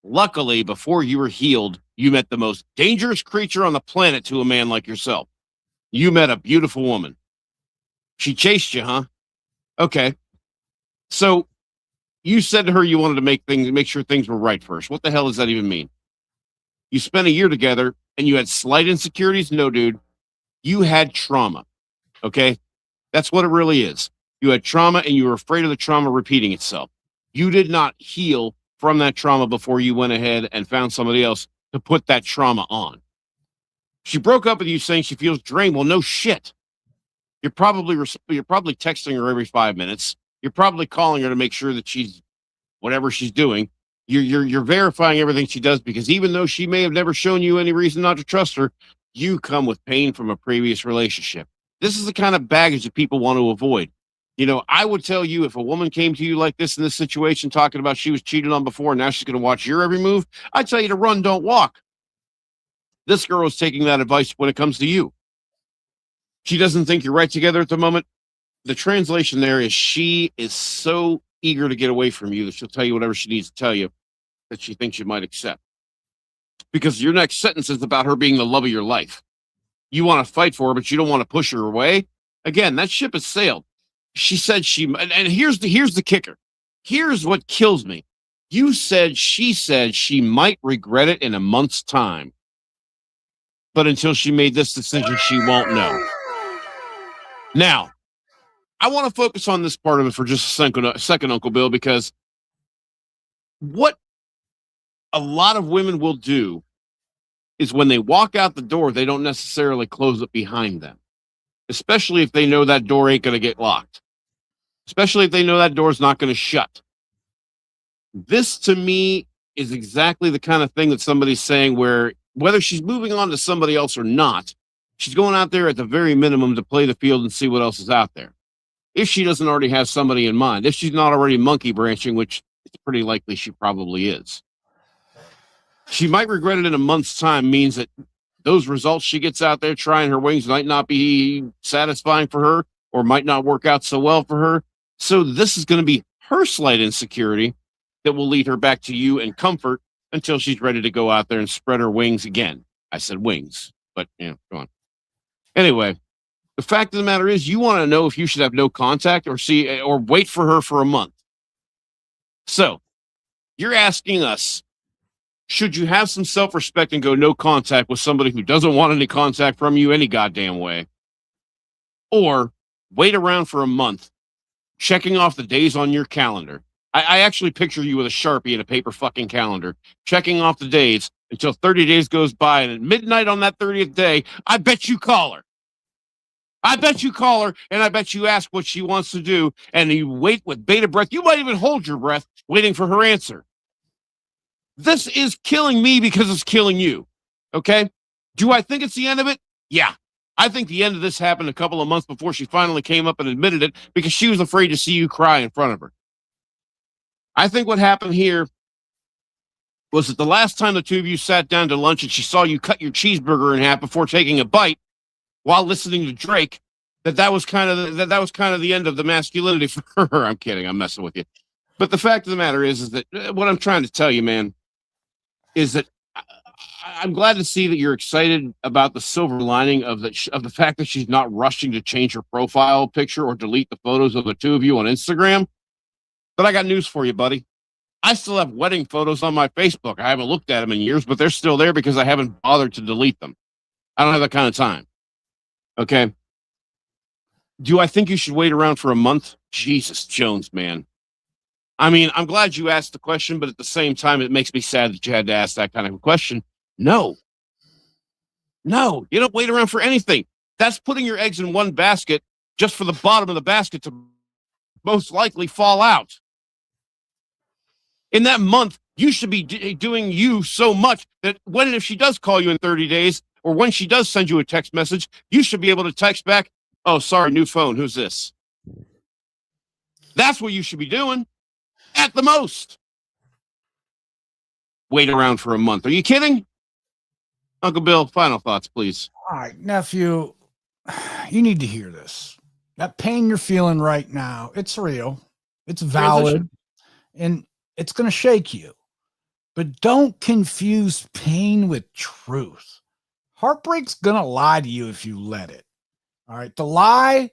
luckily, before you were healed, you met the most dangerous creature on the planet to a man like yourself. You met a beautiful woman. She chased you, huh? Okay. So you said to her you wanted to make sure things were right first. What the hell does that even mean? You spent a year together and you had slight insecurities? No, dude. You had trauma. Okay? That's what it really is. You had trauma and you were afraid of the trauma repeating itself. You did not heal from that trauma before you went ahead and found somebody else to put that trauma on. She broke up with you saying she feels drained. Well, no shit. You're probably texting her every 5 minutes. You're probably calling her to make sure that she's whatever she's doing. You're verifying everything she does, because even though she may have never shown you any reason not to trust her, you come with pain from a previous relationship. This is the kind of baggage that people want to avoid. You know, I would tell you, if a woman came to you like this in this situation, talking about she was cheated on before and now she's going to watch your every move, I'd tell you to run, don't walk. This girl is taking that advice when it comes to you. She doesn't think you're right together at the moment. The translation there is she is so eager to get away from you that she'll tell you whatever she needs to tell you that she thinks you might accept. Because your next sentence is about her being the love of your life. You want to fight for her, but you don't want to push her away. Again, that ship has sailed. She said and here's the kicker. Here's what kills me. She said she might regret it in a month's time. But until she made this decision, she won't know. Now, I want to focus on this part of it for just a second, Uncle Bill, because what a lot of women will do is when they walk out the door, they don't necessarily close it behind them, especially if they know that door ain't going to get locked. Especially if they know that door's not going to shut. This, to me, is exactly the kind of thing that somebody's saying, where whether she's moving on to somebody else or not, she's going out there at the very minimum to play the field and see what else is out there. If she doesn't already have somebody in mind, if she's not already monkey branching, which it's pretty likely she probably is. She might regret it in a month's time, means that those results she gets out there trying her wings might not be satisfying for her, or might not work out so well for her. So this is going to be her slight insecurity that will lead her back to you in comfort until she's ready to go out there and spread her wings again. I said wings, but yeah, go on. Anyway, the fact of the matter is, you want to know if you should have no contact or wait for her for a month. So you're asking us, should you have some self-respect and go no contact with somebody who doesn't want any contact from you any goddamn way? Or wait around for a month, checking off the days on your calendar. I actually picture you with a Sharpie and a paper fucking calendar, checking off the days until 30 days goes by, and at midnight on that 30th day, I bet you call her. I bet you call her, and I bet you ask what she wants to do, and you wait with bated breath. You might even hold your breath waiting for her answer. This is killing me because it's killing you, okay? Do I think it's the end of it? Yeah. I think the end of this happened a couple of months before she finally came up and admitted it, because she was afraid to see you cry in front of her. I think what happened here was that the last time the two of you sat down to lunch and she saw you cut your cheeseburger in half before taking a bite, while listening to Drake, that was kind of the end of the masculinity for her. I'm kidding. I'm messing with you. But the fact of the matter is that what I'm trying to tell you, man, is that I'm glad to see that you're excited about the silver lining of the fact that she's not rushing to change her profile picture or delete the photos of the two of you on Instagram. But I got news for you, buddy. I still have wedding photos on my Facebook. I haven't looked at them in years, but they're still there because I haven't bothered to delete them. I don't have that kind of time. Okay. Do I think you should wait around for a month? Jesus Jones, man. I mean, I'm glad you asked the question, but at the same time, it makes me sad that you had to ask that kind of a question. No, you don't wait around for anything. That's putting your eggs in one basket just for the bottom of the basket to most likely fall out. In that month, you should be doing you so much that if she does call you in 30 days, or when she does send you a text message, you should be able to text back, "Oh, sorry, new phone. Who's this?" That's what you should be doing at the most. Wait around for a month. Are you kidding? Uncle Bill, final thoughts, please. All right, nephew, you need to hear this. That pain you're feeling right now, it's real. It's valid. And it's going to shake you. But don't confuse pain with truth. Heartbreak's going to lie to you if you let it. All right. The lie,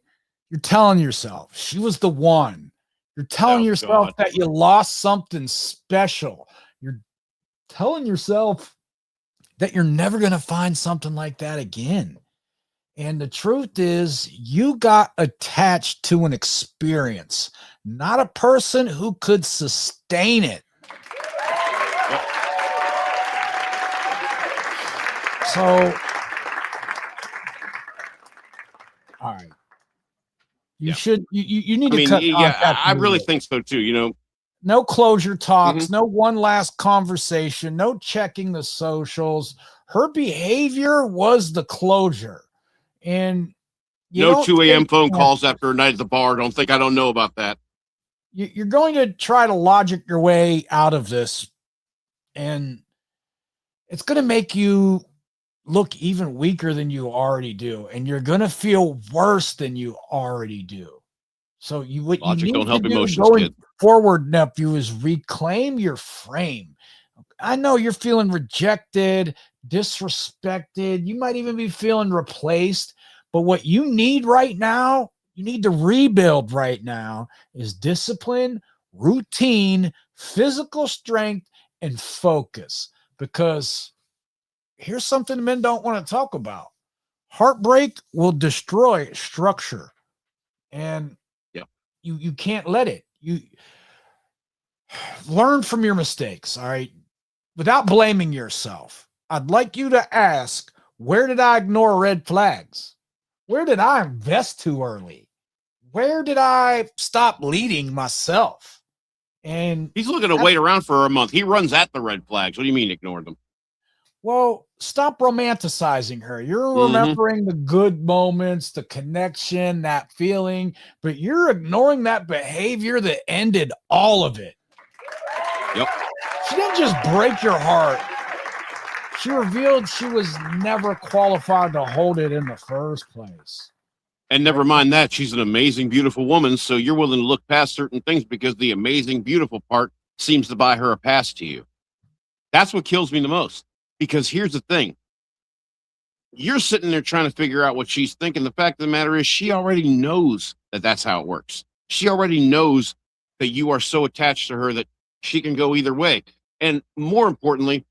you're telling yourself she was the one. You're telling yourself that you lost something special. You're telling yourself that you're never going to find something like that again. And the truth is, you got attached to an experience, not a person who could sustain it. So, all right. You need to cut contact. I really think so too, you know. No closure talks, no one last conversation, no checking the socials. Her behavior was the closure. And no 2 a.m. phone calls after a night at the bar. Don't think I don't know about that. You're going to try to logic your way out of this, and it's going to make you look even weaker than you already do, and you're going to feel worse than you already do. So what you need to do going forward, nephew, is reclaim your frame. I know you're feeling rejected, disrespected. You might even be feeling replaced. But what you need right now, you need to rebuild right now, is discipline, routine, physical strength, and focus. Because here's something men don't want to talk about. Heartbreak will destroy structure. And you can't let it. You learn from your mistakes, all right? Without blaming yourself. I'd like you to ask, where did I ignore red flags? Where did I invest too early? Where did I stop leading myself? And he's looking to wait around for a month. He runs at the red flags. What do you mean ignore them? Well, stop romanticizing her. You're remembering the good moments, the connection, that feeling, but you're ignoring that behavior that ended all of it. Yep. She didn't just break your heart. She revealed she was never qualified to hold it in the first place. And never mind that, she's an amazing, beautiful woman, so you're willing to look past certain things because the amazing, beautiful part seems to buy her a pass to you. That's what kills me the most. Because here's the thing. You're sitting there trying to figure out what she's thinking. The fact of the matter is she already knows that that's how it works. She already knows that you are so attached to her that she can go either way. And more importantly,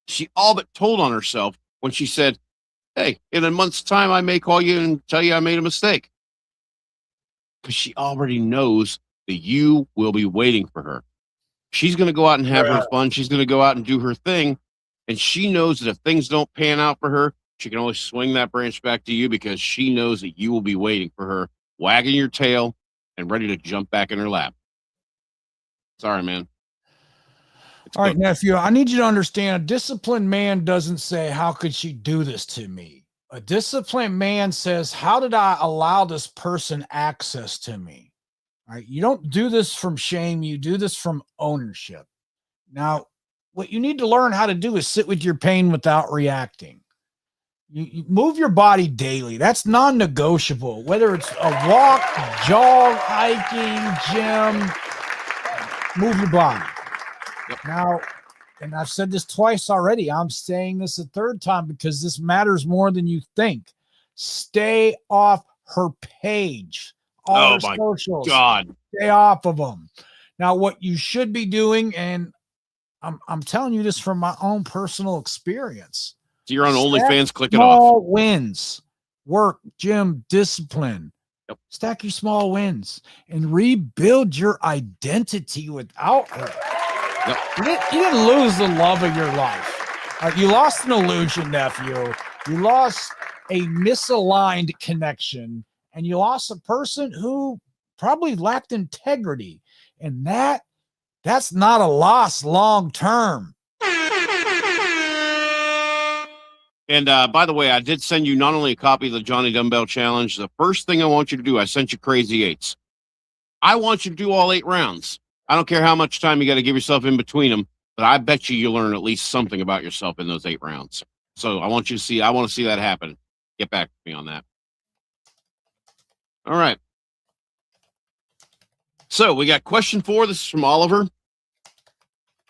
she all but told on herself when she said, "Hey, in a month's time, I may call you and tell you I made a mistake." Because she already knows that you will be waiting for her. She's going to go out and have her fun. She's going to go out and do her thing. And she knows that if things don't pan out for her, she can always swing that branch back to you because she knows that you will be waiting for her, wagging your tail and ready to jump back in her lap. Sorry, man. All right, nephew, I need you to understand, a disciplined man doesn't say, how could she do this to me? A disciplined man says, how did I allow this person access to me? All right, you don't do this from shame. You do this from ownership. Now, what you need to learn how to do is sit with your pain without reacting. You move your body daily. That's non-negotiable. Whether it's a walk, jog, hiking, gym, move your body. Yep. Now, and I've said this twice already. I'm saying this a third time because this matters more than you think. Stay off her page. All her my socials. God. Stay off of them. Now, what you should be doing, and I'm telling you this from my own personal experience. So you're on OnlyFans, click it Small off. wins, work, gym, discipline. Yep. Stack your small wins and rebuild your identity without her. Yep. You didn't lose the love of your life. You lost an illusion, nephew. You lost a misaligned connection, and you lost a person who probably lacked integrity. And that's not a loss long term. And by the way, I did send you not only a copy of the Johnny Dumbbell Challenge. The first thing I want you to do, I sent you Crazy Eights. I want you to do all 8 rounds. I don't care how much time you got to give yourself in between them, but I bet you'll learn at least something about yourself in those 8 rounds. So I want to see that happen. Get back to me on that. All right. So we got question 4. This is from Oliver.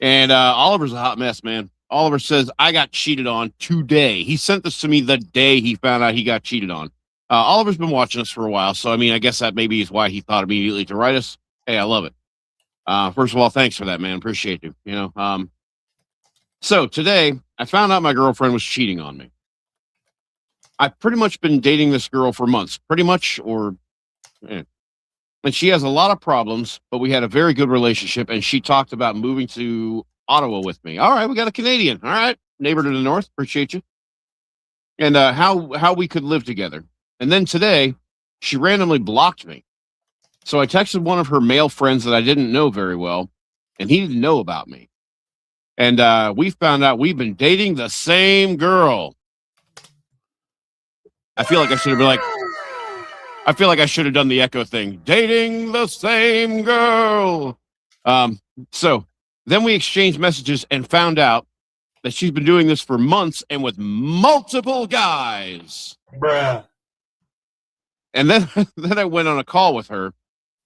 And Oliver's a hot mess, man. Oliver says, I got cheated on today. He sent this to me the day he found out he got cheated on. Oliver's been watching us for a while, so I mean, I guess that maybe is why he thought immediately to write us. Hey, I love it. First of all, thanks for that, man. Appreciate you. So today I found out my girlfriend was cheating on me. I've pretty much been dating this girl for months, and she has a lot of problems, but we had a very good relationship, and she talked about moving to Ottawa with me. All right, we got a Canadian. All right, neighbor to the north. Appreciate you. And how we could live together. And then today, she randomly blocked me. So I texted one of her male friends that I didn't know very well, and he didn't know about me. And we found out we've been dating the same girl. I feel like I should have done the echo thing. Dating the same girl. So then we exchanged messages and found out that she's been doing this for months and with multiple guys. Bruh. And then I went on a call with her,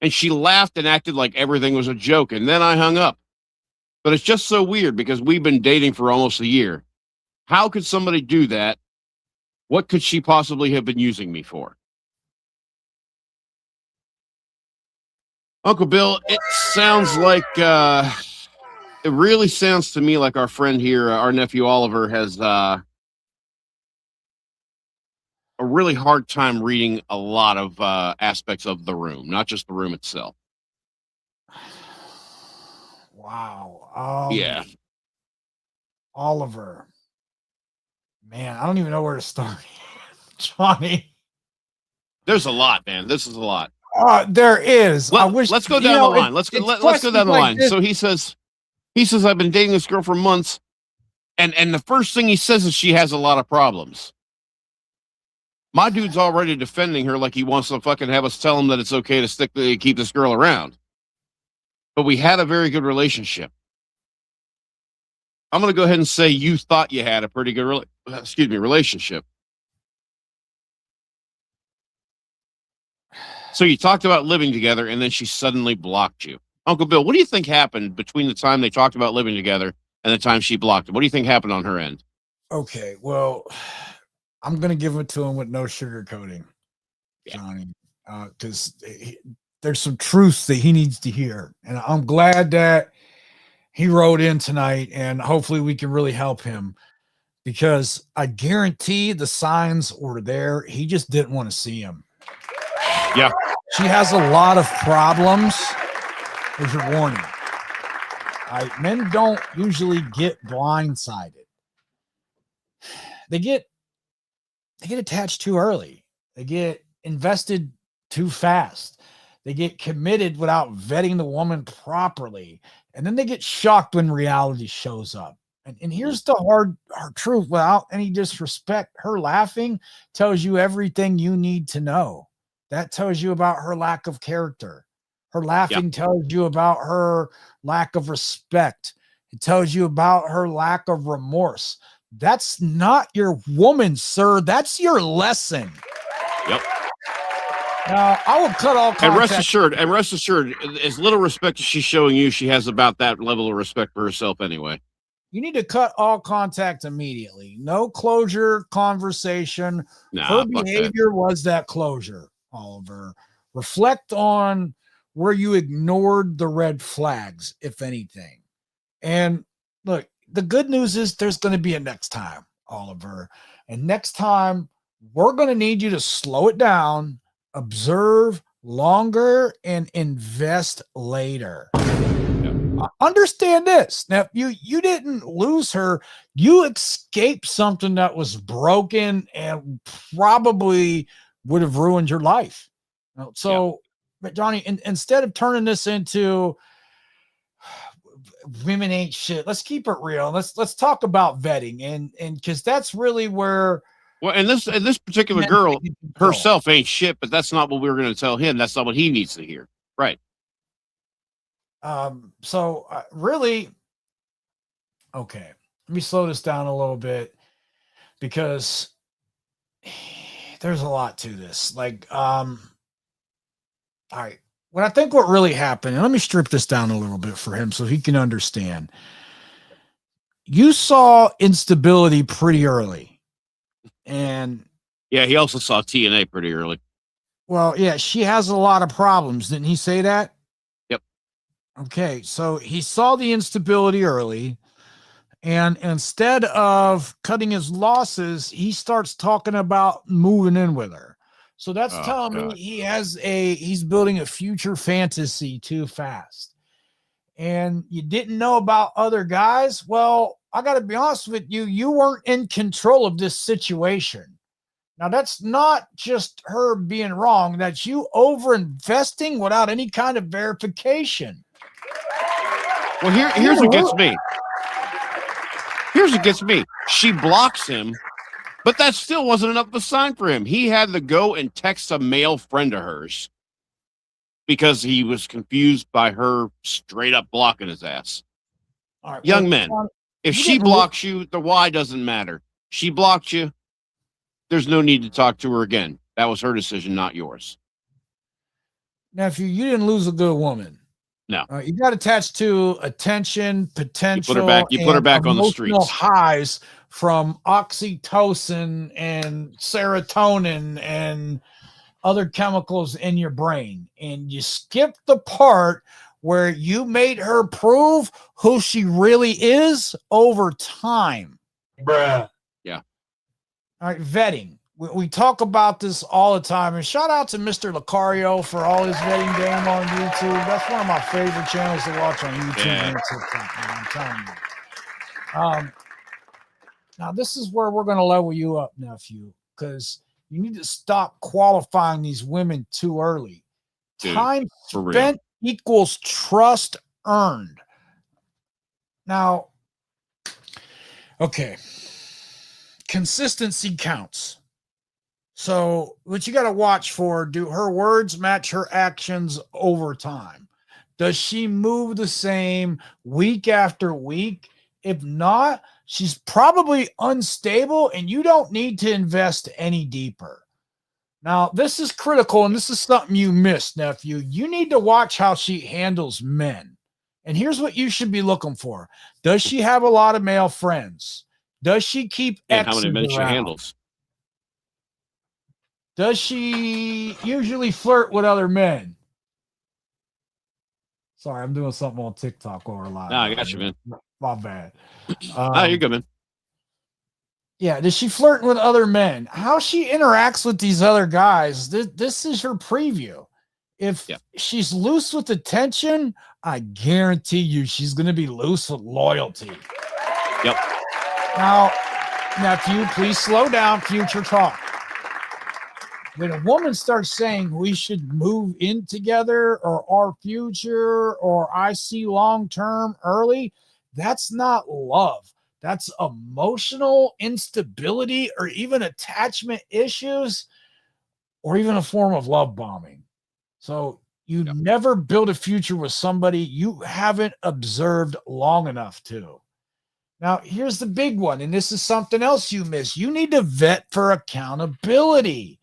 and she laughed and acted like everything was a joke. And then I hung up. But it's just so weird because we've been dating for almost a year. How could somebody do that? What could she possibly have been using me for? Uncle Bill, it sounds like, it really sounds to me like our friend here, our nephew Oliver, has a really hard time reading a lot of aspects of the room, not just the room itself. Wow. Yeah. Oliver. Man, I don't even know where to start. Johnny. There's a lot, man. This is a lot. There is. Let's go down the line. Let's go down the line. So he says, I've been dating this girl for months, and the first thing he says is she has a lot of problems. My dude's already defending her like he wants to fucking have us tell him that it's okay to keep this girl around. But we had a very good relationship. I'm going to go ahead and say you thought you had a pretty good relationship. So you talked about living together, and then she suddenly blocked you. Uncle Bill, what do you think happened between the time they talked about living together and the time she blocked him? What do you think happened on her end? Okay, well, I'm going to give it to him with no sugarcoating, Johnny, because there's some truths that he needs to hear. And I'm glad that he wrote in tonight, and hopefully we can really help him, because I guarantee the signs were there. He just didn't want to see him. Yeah. She has a lot of problems. There's your warning. Men don't usually get blindsided. They get attached too early. They get invested too fast. They get committed without vetting the woman properly. And then they get shocked when reality shows up. And here's the hard truth, without any disrespect. Her laughing tells you everything you need to know. That tells you about her lack of character. Her laughing tells you about her lack of respect. It tells you about her lack of remorse. That's not your woman, sir. That's your lesson. Yep. Now, I will cut all contact. And rest assured, as little respect as she's showing you, she has about that level of respect for herself anyway. You need to cut all contact immediately. No closure conversation. Her behavior was that closure, Oliver. Reflect on where you ignored the red flags, if anything. And look, the good news is there's going to be a next time, Oliver. And next time, we're going to need you to slow it down, observe longer, and invest later. Understand this. Now, you didn't lose her. You escaped something that was broken and probably would have ruined your life. So, but Johnny, instead of turning this into women ain't shit, let's keep it real. Let's talk about vetting, and because that's really where. Well, and this particular girl herself ain't shit, but that's not what we were going to tell him. That's not what he needs to hear, right? So really, okay, let me slow this down a little bit because there's a lot to this. Like, all right, what really happened, and let me strip this down a little bit for him so he can understand. You saw instability pretty early, and yeah, he also saw TNA pretty early. Well, yeah, she has a lot of problems. Didn't he say that? Okay, so he saw the instability early, and instead of cutting his losses, he starts talking about moving in with her. So that's telling me he's building a future fantasy too fast. And you didn't know about other guys? Well, I got to be honest with you, you weren't in control of this situation. Now, that's not just her being wrong. That's you over-investing without any kind of verification. Well, here's what gets me. Here's what gets me. She blocks him, but that still wasn't enough of a sign for him. He had to go and text a male friend of hers because he was confused by her straight up blocking his ass. All right, young men, if she blocks you, the why doesn't matter. She blocked you. There's no need to talk to her again. That was her decision, not yours. Nephew, you didn't lose a good woman. No, you got attached to attention, potential. You put her back on the streets. Highs from oxytocin and serotonin and other chemicals in your brain, and you skipped the part where you made her prove who she really is over time. Bruh. Yeah. All right, vetting. We talk about this all the time, and shout out to Mr. Lucario for all his vetting game on YouTube. That's one of my favorite channels to watch on YouTube and TikTok, man, I'm telling you. Now, this is where we're going to level you up, nephew, because you need to stop qualifying these women too early. Dude, time spent equals trust earned. Now, okay, consistency counts. So what you got to watch for, do her words match her actions over time? Does she move the same week after week? If not, she's probably unstable and you don't need to invest any deeper. Now, this is critical, and this is something you missed, nephew. You need to watch how she handles men. And here's what you should be looking for. Does she have a lot of male friends? Does she keep how many men she handles? Does she usually flirt with other men? Sorry, I'm doing something on TikTok while we're live. No, I got you, man. My bad. No, you're good, man. Yeah, does she flirt with other men? How she interacts with these other guys, this is her preview. If she's loose with attention, I guarantee you she's going to be loose with loyalty. Yep. Now, nephew, please slow down future talk. When a woman starts saying we should move in together or our future or I see long-term early, that's not love. That's emotional instability or even attachment issues or even a form of love bombing. So you never build a future with somebody you haven't observed long enough to. Now, here's the big one, and this is something else you miss. You need to vet for accountability.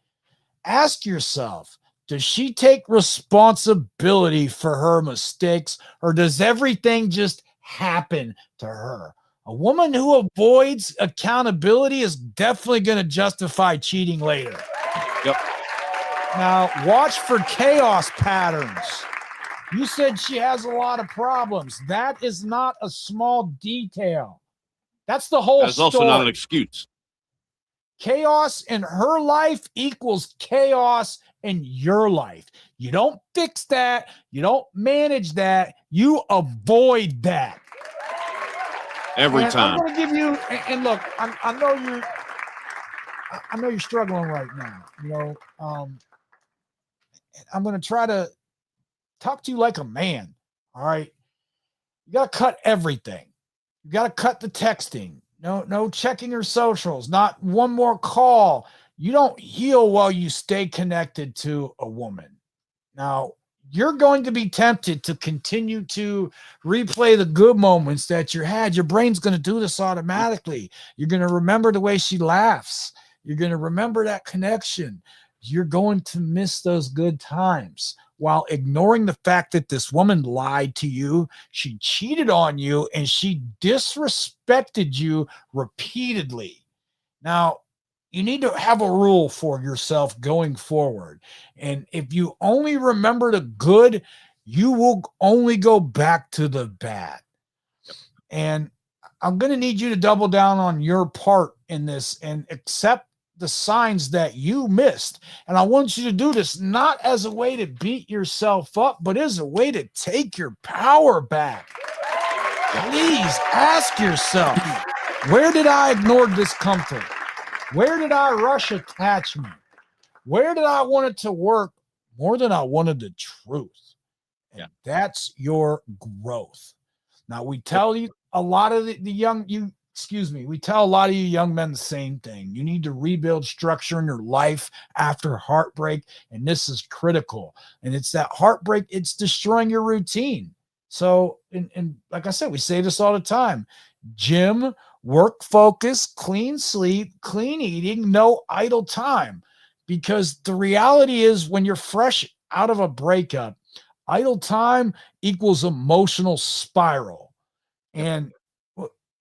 Ask yourself, does she take responsibility for her mistakes, or does everything just happen to her? A woman who avoids accountability is definitely going to justify cheating later. Yep. Now, watch for chaos patterns. You said she has a lot of problems. That is not a small detail. That's the whole That's story. also not an excuse. Chaos in her life equals chaos in your life. You don't fix that. You don't manage that. You avoid that. Every And time. I'm going to give you, and look, I know you're struggling right now. You know, I'm going to try to talk to you like a man. All right. You got to cut everything. You got to cut the texting. No checking your socials, not one more call. You don't heal while you stay connected to a woman. Now, you're going to be tempted to continue to replay the good moments that you had. Your brain's going to do this automatically. You're going to remember the way she laughs. You're going to remember that connection. You're going to miss those good times while ignoring the fact that this woman lied to you, she cheated on you, and she disrespected you repeatedly. Now, you need to have a rule for yourself going forward. And if you only remember the good, you will only go back to the bad. And I'm going to need you to double down on your part in this and accept the signs that you missed. And I want you to do this not as a way to beat yourself up, but as a way to take your power back. Please ask yourself, where did I ignore discomfort? Where did I rush attachment? Where did I want it to work more than I wanted the truth? And that's your growth. Now, we tell you a lot of we tell a lot of you young men the same thing. You need to rebuild structure in your life after heartbreak, and this is critical. And it's that heartbreak, it's destroying your routine. So, and like I said, we say this all the time: gym, work focus, clean sleep, clean eating, no idle time. Because the reality is, when you're fresh out of a breakup, idle time equals emotional spiral. And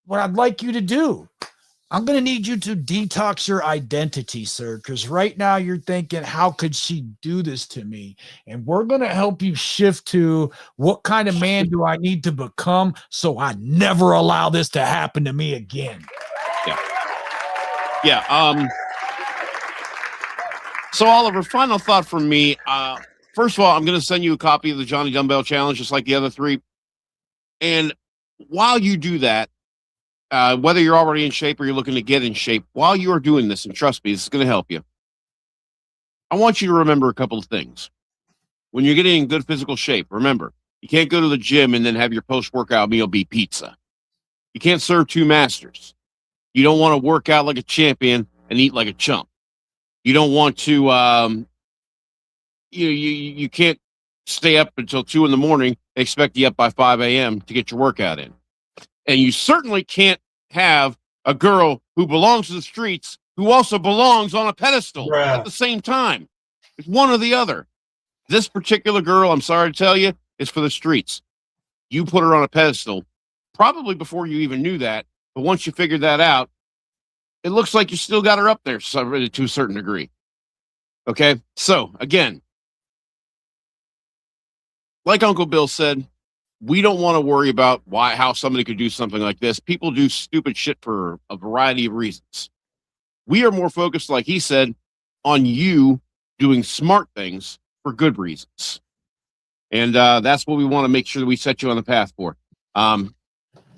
what I'd like you to do, I'm going to need you to detox your identity, sir, because right now you're thinking, how could she do this to me? And we're going to help you shift to, what kind of man do I need to become so I never allow this to happen to me again? Yeah. So, Oliver, final thought from me. First of all, I'm going to send you a copy of the Johnny Dumbbell Challenge, just like the other three. And while you do that, whether you're already in shape or you're looking to get in shape, while you are doing this, and trust me, this is going to help you, I want you to remember a couple of things. When you're getting in good physical shape, remember, you can't go to the gym and then have your post-workout meal be pizza. You can't serve two masters. You don't want to work out like a champion and eat like a chump. You don't want to, you can't stay up until 2 a.m. and expect you up by 5 a.m. to get your workout in. And you certainly can't have a girl who belongs to the streets who also belongs on a pedestal at the same time. It's one or the other. This particular girl, I'm sorry to tell you, is for the streets. You put her on a pedestal, probably before you even knew that. But once you figured that out, it looks like you still got her up there to a certain degree. Okay? So, again, like Uncle Bill said, we don't want to worry about how somebody could do something like this. People do stupid shit for a variety of reasons. We are more focused, like he said, on you doing smart things for good reasons. And that's what we want to make sure that we set you on the path for.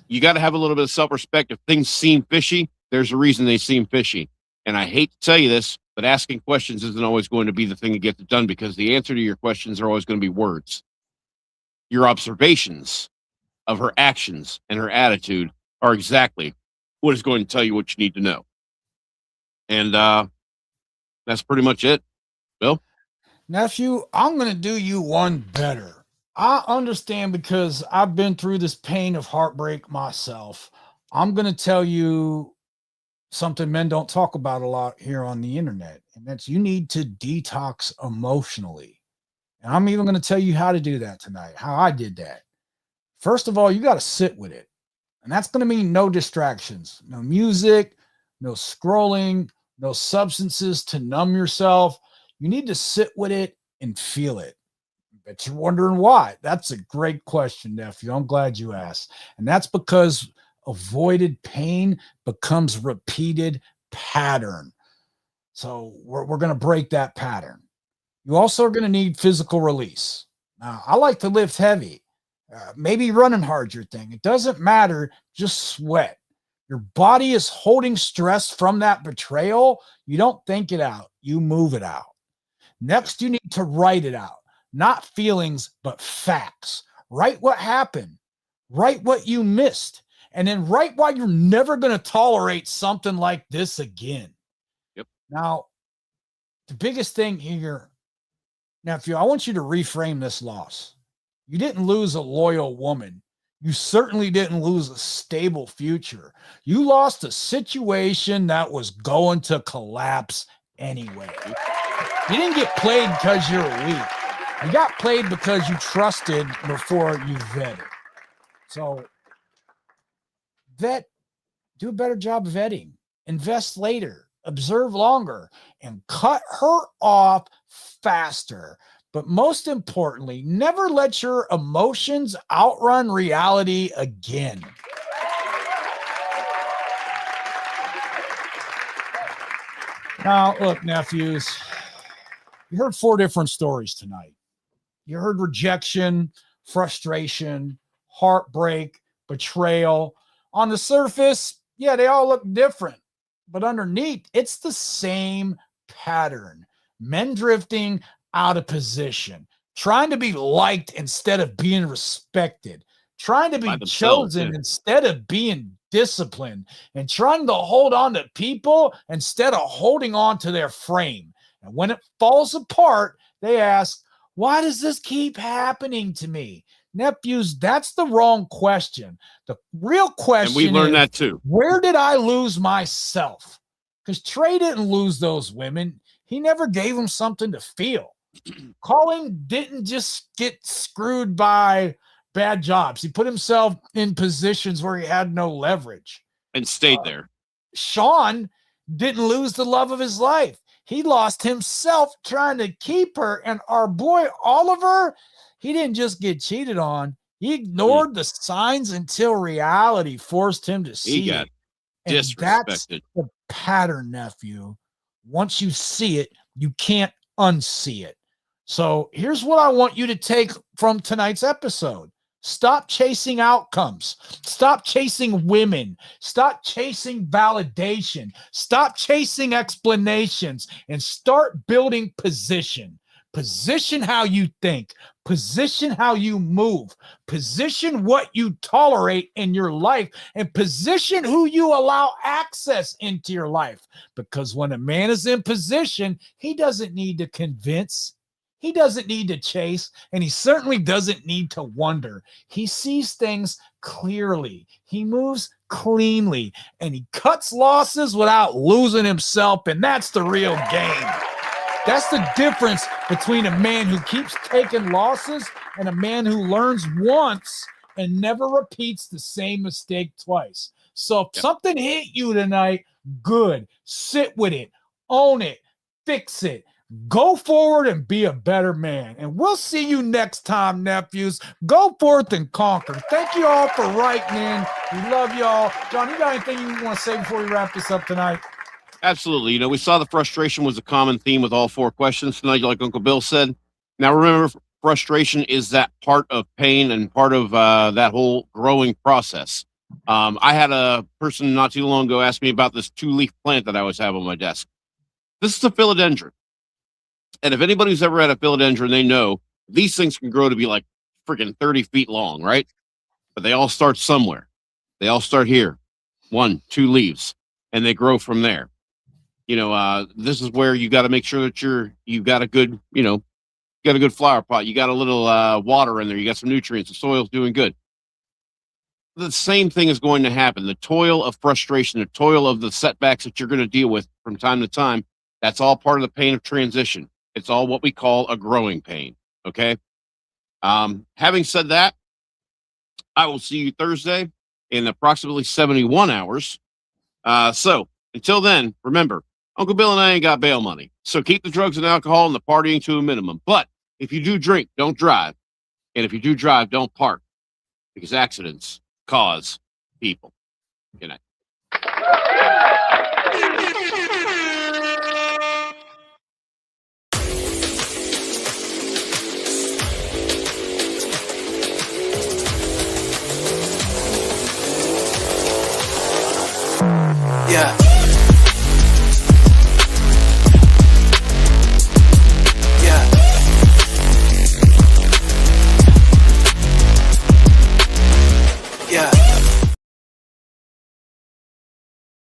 You got to have a little bit of self-respect. If things seem fishy, there's a reason they seem fishy. And I hate to tell you this, but asking questions isn't always going to be the thing that gets it done, because the answer to your questions are always going to be words. Your observations of her actions and her attitude are exactly what is going to tell you what you need to know. And that's pretty much it. Bill? Nephew, I'm going to do you one better. I understand, because I've been through this pain of heartbreak myself. I'm going to tell you something men don't talk about a lot here on the internet, and that's you need to detox emotionally. And I'm even going to tell you how to do that tonight, how I did that. First of all, you got to sit with it. And that's going to mean no distractions, no music, no scrolling, no substances to numb yourself. You need to sit with it and feel it. Bet you're wondering why. That's a great question, nephew. I'm glad you asked. And that's because avoided pain becomes repeated pattern. So we're going to break that pattern. You also are going to need physical release. Now, I like to lift heavy. Maybe running hard your thing. It doesn't matter. Just sweat. Your body is holding stress from that betrayal. You don't think it out. You move it out. Next, you need to write it out. Not feelings, but facts. Write what happened. Write what you missed. And then write why you're never going to tolerate something like this again. Yep. Now, the biggest thing here, nephew, I want you to reframe this loss. You didn't lose a loyal woman. You certainly didn't lose a stable future. You lost a situation that was going to collapse anyway. You didn't get played because you're weak. You got played because you trusted before you vetted. So vet, do a better job of vetting. Invest later. Observe longer. And cut her off faster. But most importantly, never let your emotions outrun reality again. Now, look, nephews, you heard 4 different stories tonight. You heard rejection, frustration, heartbreak, betrayal. On the surface, yeah, they all look different. But underneath, it's the same pattern. Men drifting out of position, trying to be liked instead of being respected, trying to be chosen instead of being disciplined, and trying to hold on to people instead of holding on to their frame. And when it falls apart, they ask, why does this keep happening to me? Nephews, that's the wrong question. The real question and we learned that too. Where did I lose myself? Because Trey didn't lose those women. He never gave them something to feel. Colin didn't just get screwed by bad jobs. He put himself in positions where he had no leverage. And stayed there. Sean didn't lose the love of his life. He lost himself trying to keep her. And our boy Oliver, he didn't just get cheated on. He ignored the signs until reality forced him to see he got it. And disrespected. that's the pattern, nephew. Once you see it, you can't unsee it. So here's what I want you to take from tonight's episode. Stop chasing outcomes. Stop chasing women. Stop chasing validation. Stop chasing explanations and start building position. Position how you think. Position how you move. Position what you tolerate in your life and position who you allow access into your life. Because when a man is in position, he doesn't need to convince. He doesn't need to chase, and he certainly doesn't need to wonder. He sees things clearly. He moves cleanly, and he cuts losses without losing himself, and that's the real game. That's the difference between a man who keeps taking losses and a man who learns once and never repeats the same mistake twice. So if something hit you tonight, good. Sit with it. Own it. Fix it. Go forward and be a better man. And we'll see you next time, nephews. Go forth and conquer. Thank you all for writing in. We love y'all. John, you got anything you want to say before we wrap this up tonight? Absolutely. You know, we saw the frustration was a common theme with all 4 questions tonight, like Uncle Bill said. Now, remember, frustration is that part of pain and part of that whole growing process. I had a person not too long ago ask me about this 2-leaf plant that I always have on my desk. This is a philodendron. And if anybody who's ever had a philodendron, they know these things can grow to be like freaking 30 feet long, right? But they all start somewhere. They all start here. 1, 2 leaves, and they grow from there. You know, this is where you got to make sure that you've got a good, got a good flower pot. You got a little water in there. You got some nutrients. The soil's doing good. the same thing is going to happen. The toil of frustration, the toil of the setbacks that you're going to deal with from time to time, that's all part of the pain of transition. It's all what we call a growing pain. Okay. Having said that, I will see you Thursday in approximately 71 hours. So until then, remember, Uncle Bill and I ain't got bail money. So keep the drugs and alcohol and the partying to a minimum. But if you do drink, don't drive. And if you do drive, don't park, because accidents cause people. Good night. Yeah.